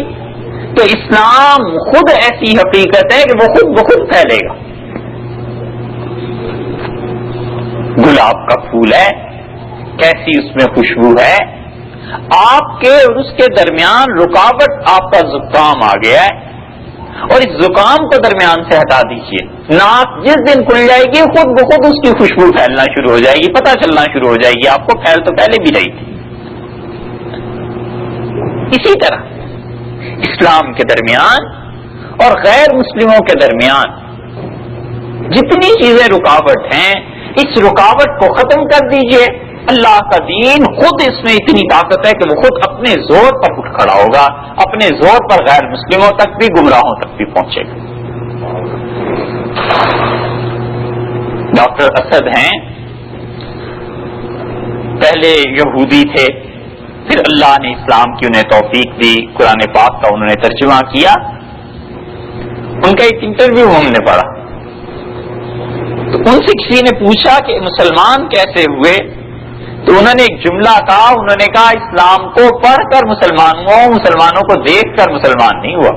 Speaker 6: تو اسلام خود ایسی حقیقت ہے کہ وہ خود بخود پھیلے گا. گلاب کا پھول ہے، کیسی اس میں خوشبو ہے، آپ کے اور اس کے درمیان رکاوٹ آپ کا زکام آ گیا ہے اور اس زکام کو درمیان سے ہٹا دیجیے. ناک جس دن کھل جائے گی خود بخود اس کی خوشبو پھیلنا شروع ہو جائے گی، پتہ چلنا شروع ہو جائے گی آپ کو، پھیل تو پہلے بھی رہی تھی. اسی طرح اسلام کے درمیان اور غیر مسلموں کے درمیان جتنی چیزیں رکاوٹ ہیں اس رکاوٹ کو ختم کر دیجئے. اللہ کا دین خود اس میں اتنی طاقت ہے کہ وہ خود اپنے زور پر اٹھ کھڑا ہوگا، اپنے زور پر غیر مسلموں تک بھی گمراہوں تک بھی پہنچے گا. ڈاکٹر اسد ہیں، پہلے یہودی تھے، پھر اللہ نے اسلام کی انہیں توفیق دی، قرآن پاک کا انہوں نے ترجمہ کیا. ان کا ایک انٹرویو ہم نے پڑھا تو ان سے کسی نے پوچھا کہ مسلمان کیسے ہوئے، تو انہوں نے ایک جملہ کہا، انہوں نے کہا اسلام کو پڑھ کر مسلمان ہوا، مسلمانوں کو دیکھ کر مسلمان نہیں ہوا.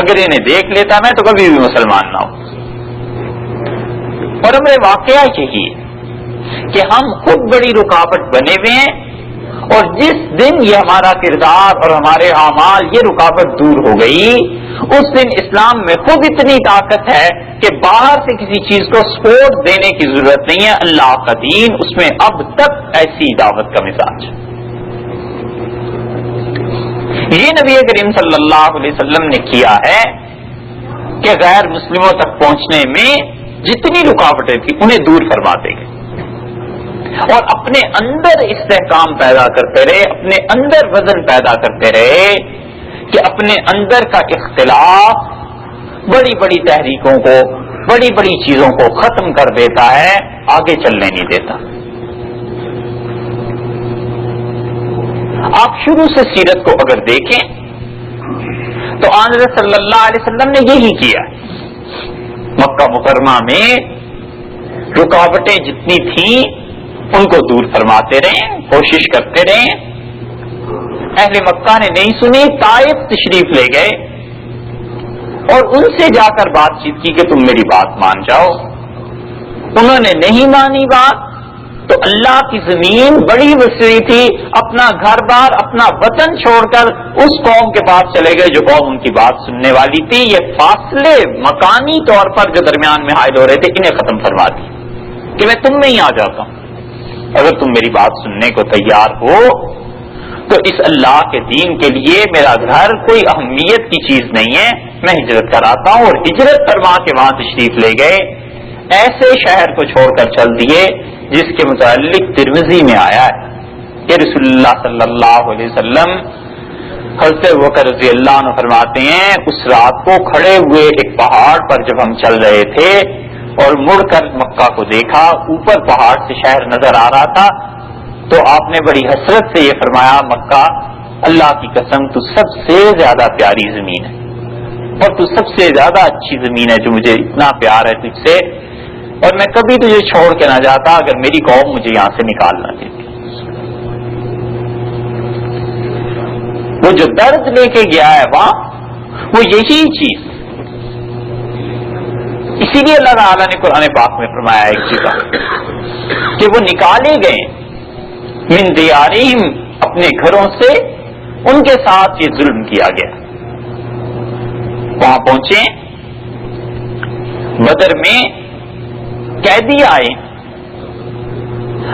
Speaker 6: اگر انہیں دیکھ لیتا میں تو کبھی بھی مسلمان نہ ہوں. اور ہمارے واقعہ یہی ہے کہ ہم خود بڑی رکاوٹ بنے ہوئے ہیں، اور جس دن یہ ہمارا کردار اور ہمارے اعمال یہ رکاوٹ دور ہو گئی، اس دن اسلام میں خود اتنی طاقت ہے کہ باہر سے کسی چیز کو سپورٹ دینے کی ضرورت نہیں ہے. اللہ کا دین اس میں اب تک ایسی دعوت کا مزاج. یہ نبی کریم صلی اللہ علیہ وسلم نے کیا ہے کہ غیر مسلموں تک پہنچنے میں جتنی رکاوٹیں تھیں انہیں دور فرماتے گئے اور اپنے اندر استحکام پیدا کرتے رہے، اپنے اندر وزن پیدا کرتے رہے کہ اپنے اندر کا اختلاف بڑی بڑی تحریکوں کو، بڑی بڑی چیزوں کو ختم کر دیتا ہے، آگے چلنے نہیں دیتا. آپ شروع سے سیرت کو اگر دیکھیں تو حضرت صلی اللہ علیہ وسلم نے یہی کیا. مکہ مکرمہ میں رکاوٹیں جتنی تھیں ان کو دور فرماتے رہے، کوشش کرتے رہے. اہل مکہ نے نہیں سنی، طائف تشریف لے گئے اور ان سے جا کر بات چیت کی کہ تم میری بات مان جاؤ. انہوں نے نہیں مانی بات، تو اللہ کی زمین بڑی وسیع تھی، اپنا گھر بار اپنا وطن چھوڑ کر اس قوم کے پاس چلے گئے جو قوم ان کی بات سننے والی تھی. یہ فاصلے مکانی طور پر جو درمیان میں حائل ہو رہے تھے انہیں ختم فرما دی کہ میں تم میں ہی آ جاتا ہوں. اگر تم میری بات سننے کو تیار ہو تو اس اللہ کے دین کے لیے میرا گھر کوئی اہمیت کی چیز نہیں ہے، میں ہجرت کراتا ہوں. اور ہجرت فرما کے وہاں تشریف لے گئے، ایسے شہر کو چھوڑ کر چل دیے جس کے متعلق ترمذی میں آیا ہے کہ رسول اللہ صلی اللہ علیہ وسلم حضرت ابوبکر رضی اللہ عنہ فرماتے ہیں اس رات کو کھڑے ہوئے ایک پہاڑ پر جب ہم چل رہے تھے اور مڑ کر مکہ کو دیکھا، اوپر پہاڑ سے شہر نظر آ رہا تھا، تو آپ نے بڑی حسرت سے یہ فرمایا مکہ اللہ کی قسم تو سب سے زیادہ پیاری زمین ہے اور تو سب سے زیادہ اچھی زمین ہے جو مجھے اتنا پیار ہے تجھ سے، اور میں کبھی تجھے چھوڑ کے نہ جاتا اگر میری قوم مجھے یہاں سے نکال نہ دیتی. وہ جو درد لے کے گیا ہے وہاں وہ یہی چیز، اسی لیے اللہ تعالیٰ نے قرآن پاک میں فرمایا ایک چیز کہ وہ نکالے گئے من دیارہم اپنے گھروں سے، ان کے ساتھ یہ ظلم کیا گیا. وہاں پہنچے، بدر میں قیدی آئے.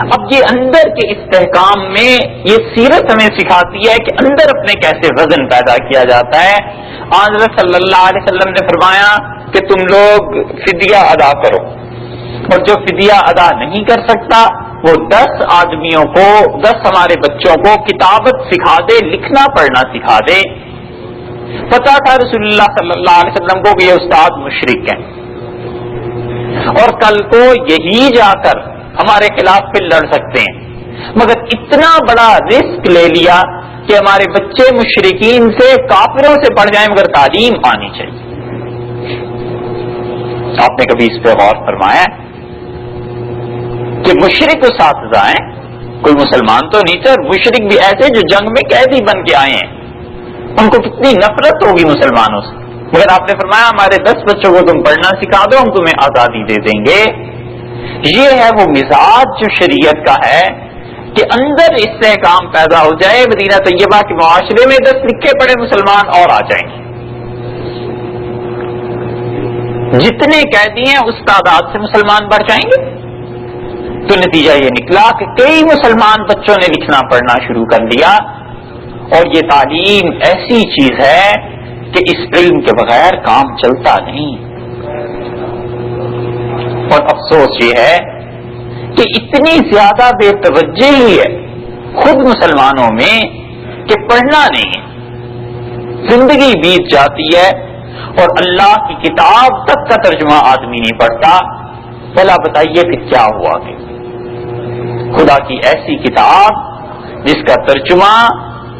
Speaker 6: اب یہ اندر کے استحکام میں یہ سیرت ہمیں سکھاتی ہے کہ اندر اپنے کیسے وزن پیدا کیا جاتا ہے. حضرت صلی اللہ علیہ وسلم نے فرمایا کہ تم لوگ فدیہ ادا کرو، اور جو فدیہ ادا نہیں کر سکتا وہ 10 آدمیوں کو، 10 ہمارے بچوں کو کتابت سکھا دے، لکھنا پڑھنا سکھا دے. پتا تھا رسول اللہ صلی اللہ علیہ وسلم کو کہ یہ استاد مشرک ہیں اور کل کو یہی جا کر ہمارے خلاف پھر لڑ سکتے ہیں، مگر اتنا بڑا رسک لے لیا کہ ہمارے بچے مشرکین سے کافروں سے پڑھ جائیں مگر تعلیم آنی چاہیے. آپ نے کبھی اس پہ غور فرمایا کہ مشرک اساتذہ ہیں، کوئی مسلمان تو نہیں تھے، اور مشرک بھی ایسے جو جنگ میں قیدی بن کے آئے ہیں، ان کو کتنی نفرت ہوگی مسلمانوں سے، مگر آپ نے فرمایا ہمارے 10 بچوں کو تم پڑھنا سکھا دو، ہم تمہیں آزادی دے دیں گے. یہ ہے وہ مزاج جو شریعت کا ہے کہ اندر اس سے کام پیدا ہو جائے. مدینہ طیبہ کے معاشرے میں 10 لکھے پڑھے مسلمان اور آ جائیں گے. جتنے قیدی ہیں اس تعداد سے مسلمان بڑھ جائیں گے. تو نتیجہ یہ نکلا کہ کئی مسلمان بچوں نے لکھنا پڑھنا شروع کر دیا. اور یہ تعلیم ایسی چیز ہے کہ اس علم کے بغیر کام چلتا نہیں. اور افسوس یہ ہے کہ اتنی زیادہ بے توجہی ہے خود مسلمانوں میں کہ پڑھنا نہیں ہے، زندگی بیت جاتی ہے اور اللہ کی کتاب تک کا ترجمہ آدمی نہیں پڑھتا. بھلا بتائیے کہ کیا ہوا کہ خدا کی ایسی کتاب جس کا ترجمہ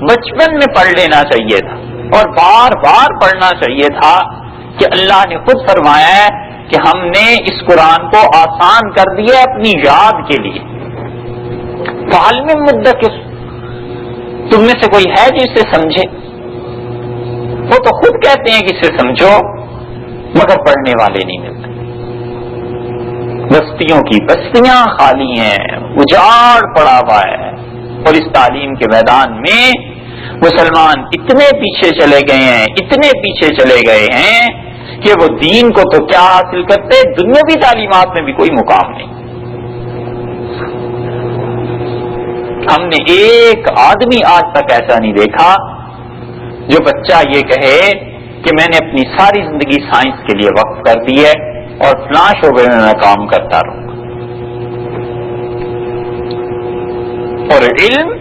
Speaker 6: بچپن میں پڑھ لینا چاہیے تھا اور بار بار پڑھنا چاہیے تھا کہ اللہ نے خود فرمایا ہے کہ ہم نے اس قرآن کو آسان کر دیا اپنی یاد کے لیے. فہل من مدکر، تم میں سے کوئی ہے جو اسے سمجھے؟ وہ تو خود کہتے ہیں کہ اسے سمجھو مگر پڑھنے والے نہیں ملتے. بستیوں کی بستیاں خالی ہیں، اجاڑ پڑا ہوا ہے، اور اس تعلیم کے میدان میں مسلمان اتنے پیچھے چلے گئے ہیں، اتنے پیچھے چلے گئے ہیں کہ وہ دین کو تو کیا حاصل کرتے، دنیاوی تعلیمات میں بھی کوئی مقام نہیں. ہم نے ایک آدمی آج تک ایسا نہیں دیکھا جو بچہ یہ کہے کہ میں نے اپنی ساری زندگی سائنس کے لیے وقف کر دی ہے اور فلاں شعبے میں کام کرتا رہوں گا. اور علم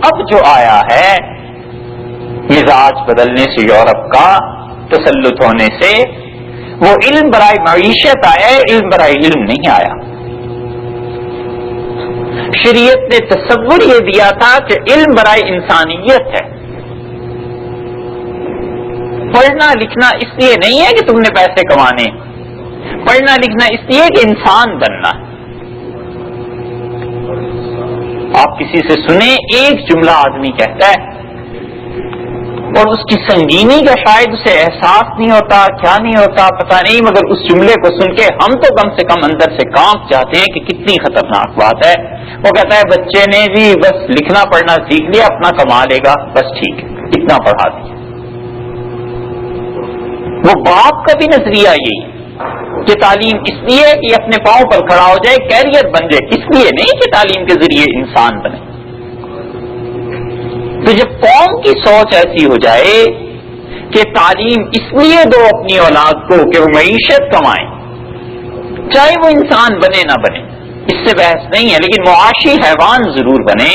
Speaker 6: اب جو آیا ہے مزاج بدلنے سے، یورپ کا تسلط ہونے سے، وہ علم برائے معیشت آیا ہے، علم برائے علم نہیں آیا. شریعت نے تصور یہ دیا تھا کہ علم برائے انسانیت ہے. پڑھنا لکھنا اس لیے نہیں ہے کہ تم نے پیسے کمانے، پڑھنا لکھنا اس لیے کہ انسان بننا ہے. آپ کسی سے سنیں ایک جملہ آدمی کہتا ہے اور اس کی سنگینی کا شاید اسے احساس نہیں ہوتا، کیا نہیں ہوتا پتہ نہیں، مگر اس جملے کو سن کے ہم تو کم سے کم اندر سے کانپ جاتے ہیں کہ کتنی خطرناک بات ہے۔ وہ کہتا ہے بچے نے جی بس لکھنا پڑھنا سیکھ لیا، اپنا کما لے گا، بس ٹھیک ہے، اتنا پڑھا دیا۔ وہ باپ کا بھی نظریہ یہی کہ تعلیم اس لیے کہ یہ اپنے پاؤں پر کھڑا ہو جائے، کیریئر بن جائے، اس لیے نہیں کہ تعلیم کے ذریعے انسان بنے۔ تو جب قوم کی سوچ ایسی ہو جائے کہ تعلیم اس لیے دو اپنی اولاد کو کہ وہ معیشت کمائیں، چاہے وہ انسان بنے نہ بنے، اس سے بحث نہیں ہے، لیکن معاشی حیوان ضرور بنے،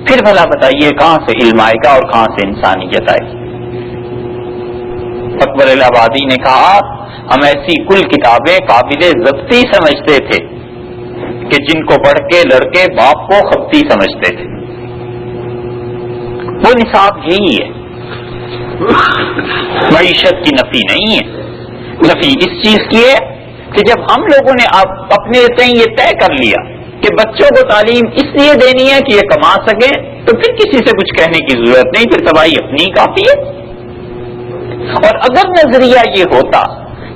Speaker 6: پھر بھلا بتائیے کہاں سے علم آئے گا اور کہاں سے انسانیت آئے گی؟ اکبر الہ آبادی نے کہا ہم ایسی کل کتابیں قابل ضبطی سمجھتے تھے کہ جن کو پڑھ کے لڑکے باپ کو خبتی سمجھتے تھے۔ وہ نصاب یہی ہے، معیشت کی نفی نہیں ہے، نفی اس چیز کی ہے کہ جب ہم لوگوں نے اپنے تئیں یہ طے کر لیا کہ بچوں کو تعلیم اس لیے دینی ہے کہ یہ کما سکیں، تو پھر کسی سے کچھ کہنے کی ضرورت نہیں، پھر تباہی اپنی ہی کافی ہے۔ اور اگر نظریہ یہ ہوتا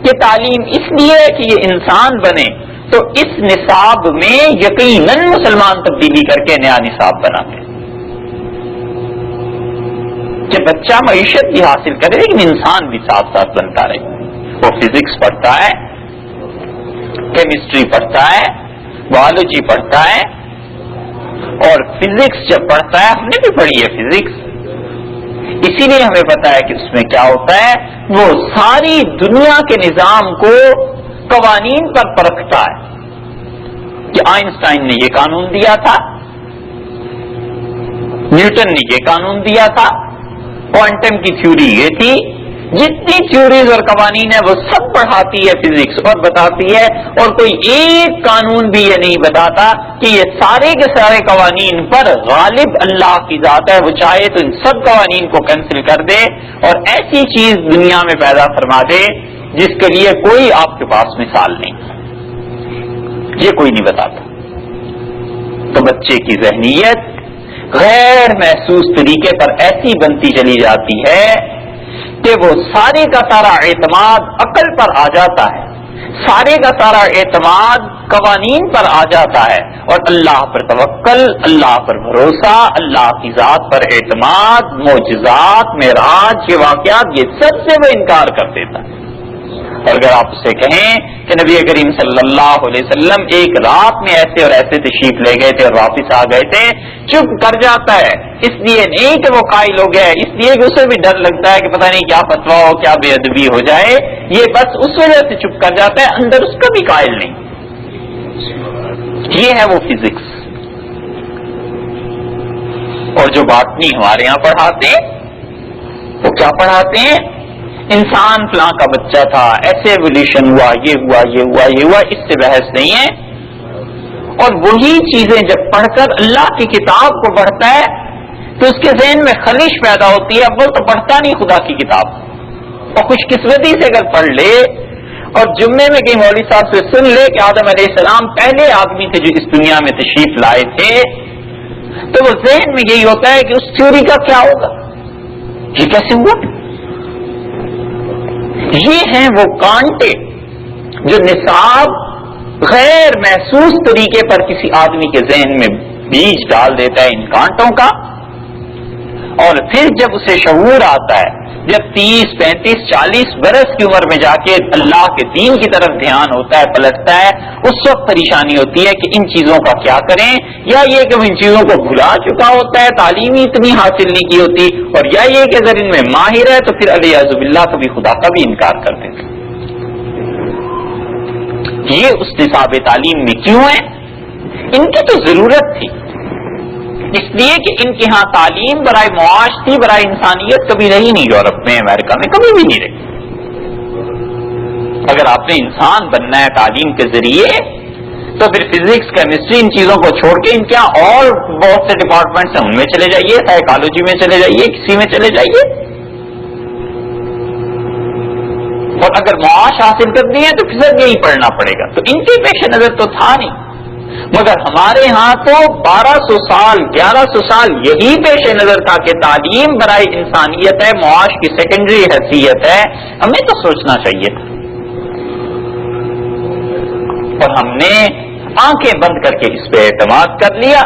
Speaker 6: کہ تعلیم اس لیے کہ یہ انسان بنے، تو اس نصاب میں یقیناً مسلمان تبدیلی کر کے نیا نصاب بناتے کہ بچہ معیشت بھی حاصل کرے لیکن انسان بھی ساتھ ساتھ بنتا رہے۔ وہ فزکس پڑھتا ہے، کیمسٹری پڑھتا ہے، بایولوجی پڑھتا ہے، اور فزکس جب پڑھتا ہے، ہم نے بھی پڑھی ہے فزکس، اسی لیے ہمیں پتا ہے کہ اس میں کیا ہوتا ہے، وہ ساری دنیا کے نظام کو قوانین پر پرکھتا ہے کہ آئنسٹائن نے یہ قانون دیا تھا، نیوٹن نے یہ قانون دیا تھا، کوانٹم کی تھیوری یہ تھی، جتنی تھیوریز اور قوانین ہیں وہ سب پڑھاتی ہے فزکس اور بتاتی ہے، اور کوئی ایک قانون بھی یہ نہیں بتاتا کہ یہ سارے کے سارے قوانین پر غالب اللہ کی ذات ہے، وہ چاہے تو ان سب قوانین کو کینسل کر دے اور ایسی چیز دنیا میں پیدا فرما دے جس کے لیے کوئی آپ کے پاس مثال نہیں، یہ کوئی نہیں بتاتا۔ تو بچے کی ذہنیت غیر محسوس طریقے پر ایسی بنتی چلی جاتی ہے کہ وہ سارے کا سارا اعتماد عقل پر آ جاتا ہے، سارے کا سارا اعتماد قوانین پر آ جاتا ہے، اور اللہ پر توکل، اللہ پر بھروسہ، اللہ کی ذات پر اعتماد، معجزات، معراج کے واقعات، یہ سب سے وہ انکار کر دیتا ہے۔ اور اگر آپ اسے کہیں کہ نبی کریم صلی اللہ علیہ وسلم ایک رات میں ایسے اور ایسے تشریف لے گئے تھے اور واپس آ گئے تھے، چپ کر جاتا ہے، اس لیے نہیں کہ وہ قائل ہو گیا، اس لیے کہ اسے بھی ڈر لگتا ہے کہ پتہ نہیں کیا فتویٰ ہو، کیا بے ادبی ہو جائے، یہ بس اس وجہ سے چپ کر جاتا ہے، اندر اس کا بھی قائل نہیں۔ یہ ہے وہ فزکس۔ اور جو باٹنی ہمارے یہاں پڑھاتے ہیں وہ کیا پڑھاتے ہیں؟ انسان فلاں کا بچہ تھا، ایسے ایولیوشن ہوا، یہ ہوا، یہ ہوا، یہ ہوا، اس سے بحث نہیں ہے۔ اور وہی چیزیں جب پڑھ کر اللہ کی کتاب کو پڑھتا ہے تو اس کے ذہن میں خلش پیدا ہوتی ہے، اول تو پڑھتا نہیں خدا کی کتاب، اور خوش قسمتی سے اگر پڑھ لے اور جمعے میں کہیں مولوی صاحب سے سن لے کہ آدم علیہ السلام پہلے آدمی تھے جو اس دنیا میں تشریف لائے تھے، تو وہ ذہن میں یہی ہوتا ہے کہ اس تھیوری کا کیا ہوگا، یہ کیسے ہوا۔ یہ ہیں وہ کانٹے جو نصاب غیر محسوس طریقے پر کسی آدمی کے ذہن میں بیج ڈال دیتا ہے ان کانٹوں کا، اور پھر جب اسے شعور آتا ہے، جب 30، 35، 40 برس کی عمر میں جا کے اللہ کے دین کی طرف دھیان ہوتا ہے، پلٹتا ہے، اس وقت پریشانی ہوتی ہے کہ ان چیزوں کا کیا کریں، یا یہ کہ وہ ان چیزوں کو بھلا چکا ہوتا ہے، تعلیم ہی اتنی حاصل نہیں کی ہوتی، اور یا یہ کہ اگر ان میں ماہر ہے تو پھر علیہ باللہ کبھی خدا کا بھی انکار کر دیتے۔ یہ اس نصاب تعلیم میں کیوں ہے؟ ان کی تو ضرورت تھی، اس لیے کہ ان کے ہاں تعلیم برائے معاش تھی، برائے انسانیت کبھی رہی نہیں، یورپ میں، امریکہ میں کبھی بھی نہیں رہی۔ اگر آپ نے انسان بننا ہے تعلیم کے ذریعے تو پھر فزکس، کیمسٹری، ان چیزوں کو چھوڑ کے ان کے یہاں اور بہت سے ڈپارٹمنٹس ہیں، ان میں چلے جائیے، سائیکالوجی میں چلے جائیے، کسی میں چلے جائیے، اور اگر معاش حاصل کرنی ہے تو پھر یہی پڑھنا پڑے گا۔ تو ان کے پیش نظر تو تھا نہیں، مگر ہمارے ہاں تو 1200 سال 1100 سال یہی پیش نظر تھا کہ تعلیم برائے انسانیت ہے، معاش کی سیکنڈری حیثیت ہے. ہمیں تو سوچنا چاہیے تھا، اور ہم نے آنکھیں بند کر کے اس پہ اعتماد کر لیا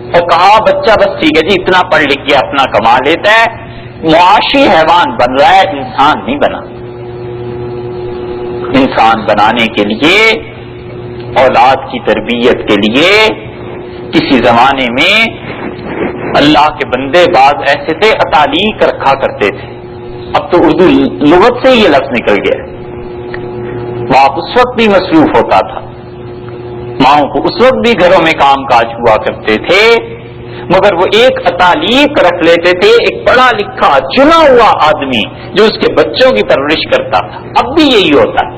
Speaker 6: اور کہا بچہ بس ٹھیک ہے جی اتنا پڑھ لکھ کے اپنا کما لیتا ہے، معاشی حیوان بن رہا ہے، انسان نہیں بنا. انسان بنانے کے لیے، اولاد کی تربیت کے لیے کسی زمانے میں اللہ کے بندے بعض ایسے تھے اتالیق رکھا کرتے تھے. اب تو اردو لغت سے یہ لفظ نکل گیا. باپ اس وقت بھی مصروف ہوتا تھا، ماؤں کو اس وقت بھی گھروں میں کام کاج ہوا کرتے تھے، مگر وہ ایک اتالیق رکھ لیتے تھے، ایک پڑھا لکھا چنا ہوا آدمی جو اس کے بچوں کی پرورش کرتا تھا. اب بھی یہی ہوتا ہے،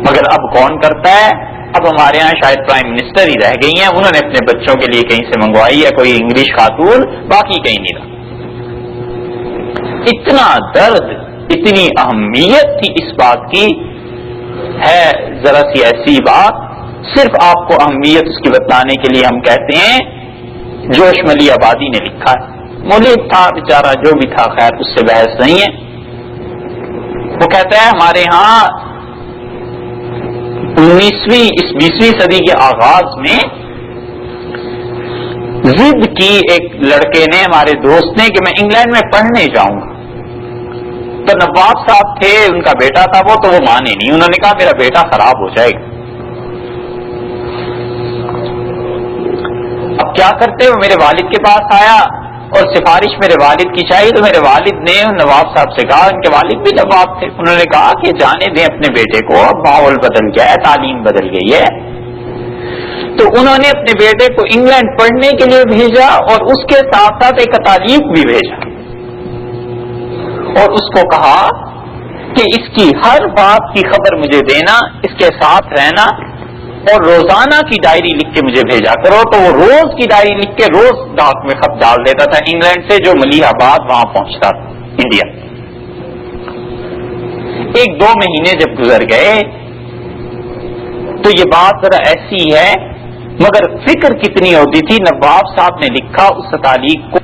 Speaker 6: مگر اب کون کرتا ہے؟ اب ہمارے ہاں شاید پرائم منسٹر ہی رہ گئی ہیں، انہوں نے اپنے بچوں کے لیے کہیں سے منگوائی ہے کوئی انگلش خاتون، باقی کہیں نہیں رہا. اتنا درد، اتنی اہمیت تھی اس بات کی. ہے ذرا سی ایسی بات، صرف آپ کو اہمیت اس کی بتانے کے لیے ہم کہتے ہیں، جوش ملی آبادی نے لکھا ہے. مولد تھا بیچارہ جو بھی تھا، خیر اس سے بحث نہیں ہے. وہ کہتا ہے ہمارے ہاں 20ویں صدی کے آغاز میں ضد کی ایک لڑکے نے، ہمارے دوست نے، کہ میں انگلینڈ میں پڑھنے جاؤں گا. تو نواب صاحب تھے، ان کا بیٹا تھا وہ، تو وہ مانے نہیں. انہوں نے کہا میرا بیٹا خراب ہو جائے گا. اب کیا کرتے؟ وہ میرے والد کے پاس آیا اور سفارش میرے والد کی چاہیے. تو میرے والد نے نواب صاحب سے کہا، ان کے والد بھی نواب تھے، انہوں نے کہا کہ جانے دیں اپنے بیٹے کو، اب ماحول بدل گیا ہے، تعلیم بدل گئی ہے. تو انہوں نے اپنے بیٹے کو انگلینڈ پڑھنے کے لیے بھیجا اور اس کے ساتھ ساتھ ایک تعلیق بھی بھیجا، اور اس کو کہا کہ اس کی ہر بات کی خبر مجھے دینا، اس کے ساتھ رہنا، اور روزانہ کی ڈائری لکھ کے مجھے بھیجا کرو. تو وہ روز کی ڈائری لکھ کے روز ڈاک میں خط ڈال دیتا تھا انگلینڈ سے، جو ملیح آباد وہاں پہنچتا تھا انڈیا. 1-2 مہینے جب گزر گئے تو یہ بات ذرا ایسی ہے، مگر فکر کتنی ہوتی تھی. نواب صاحب نے لکھا اس تعلیق کو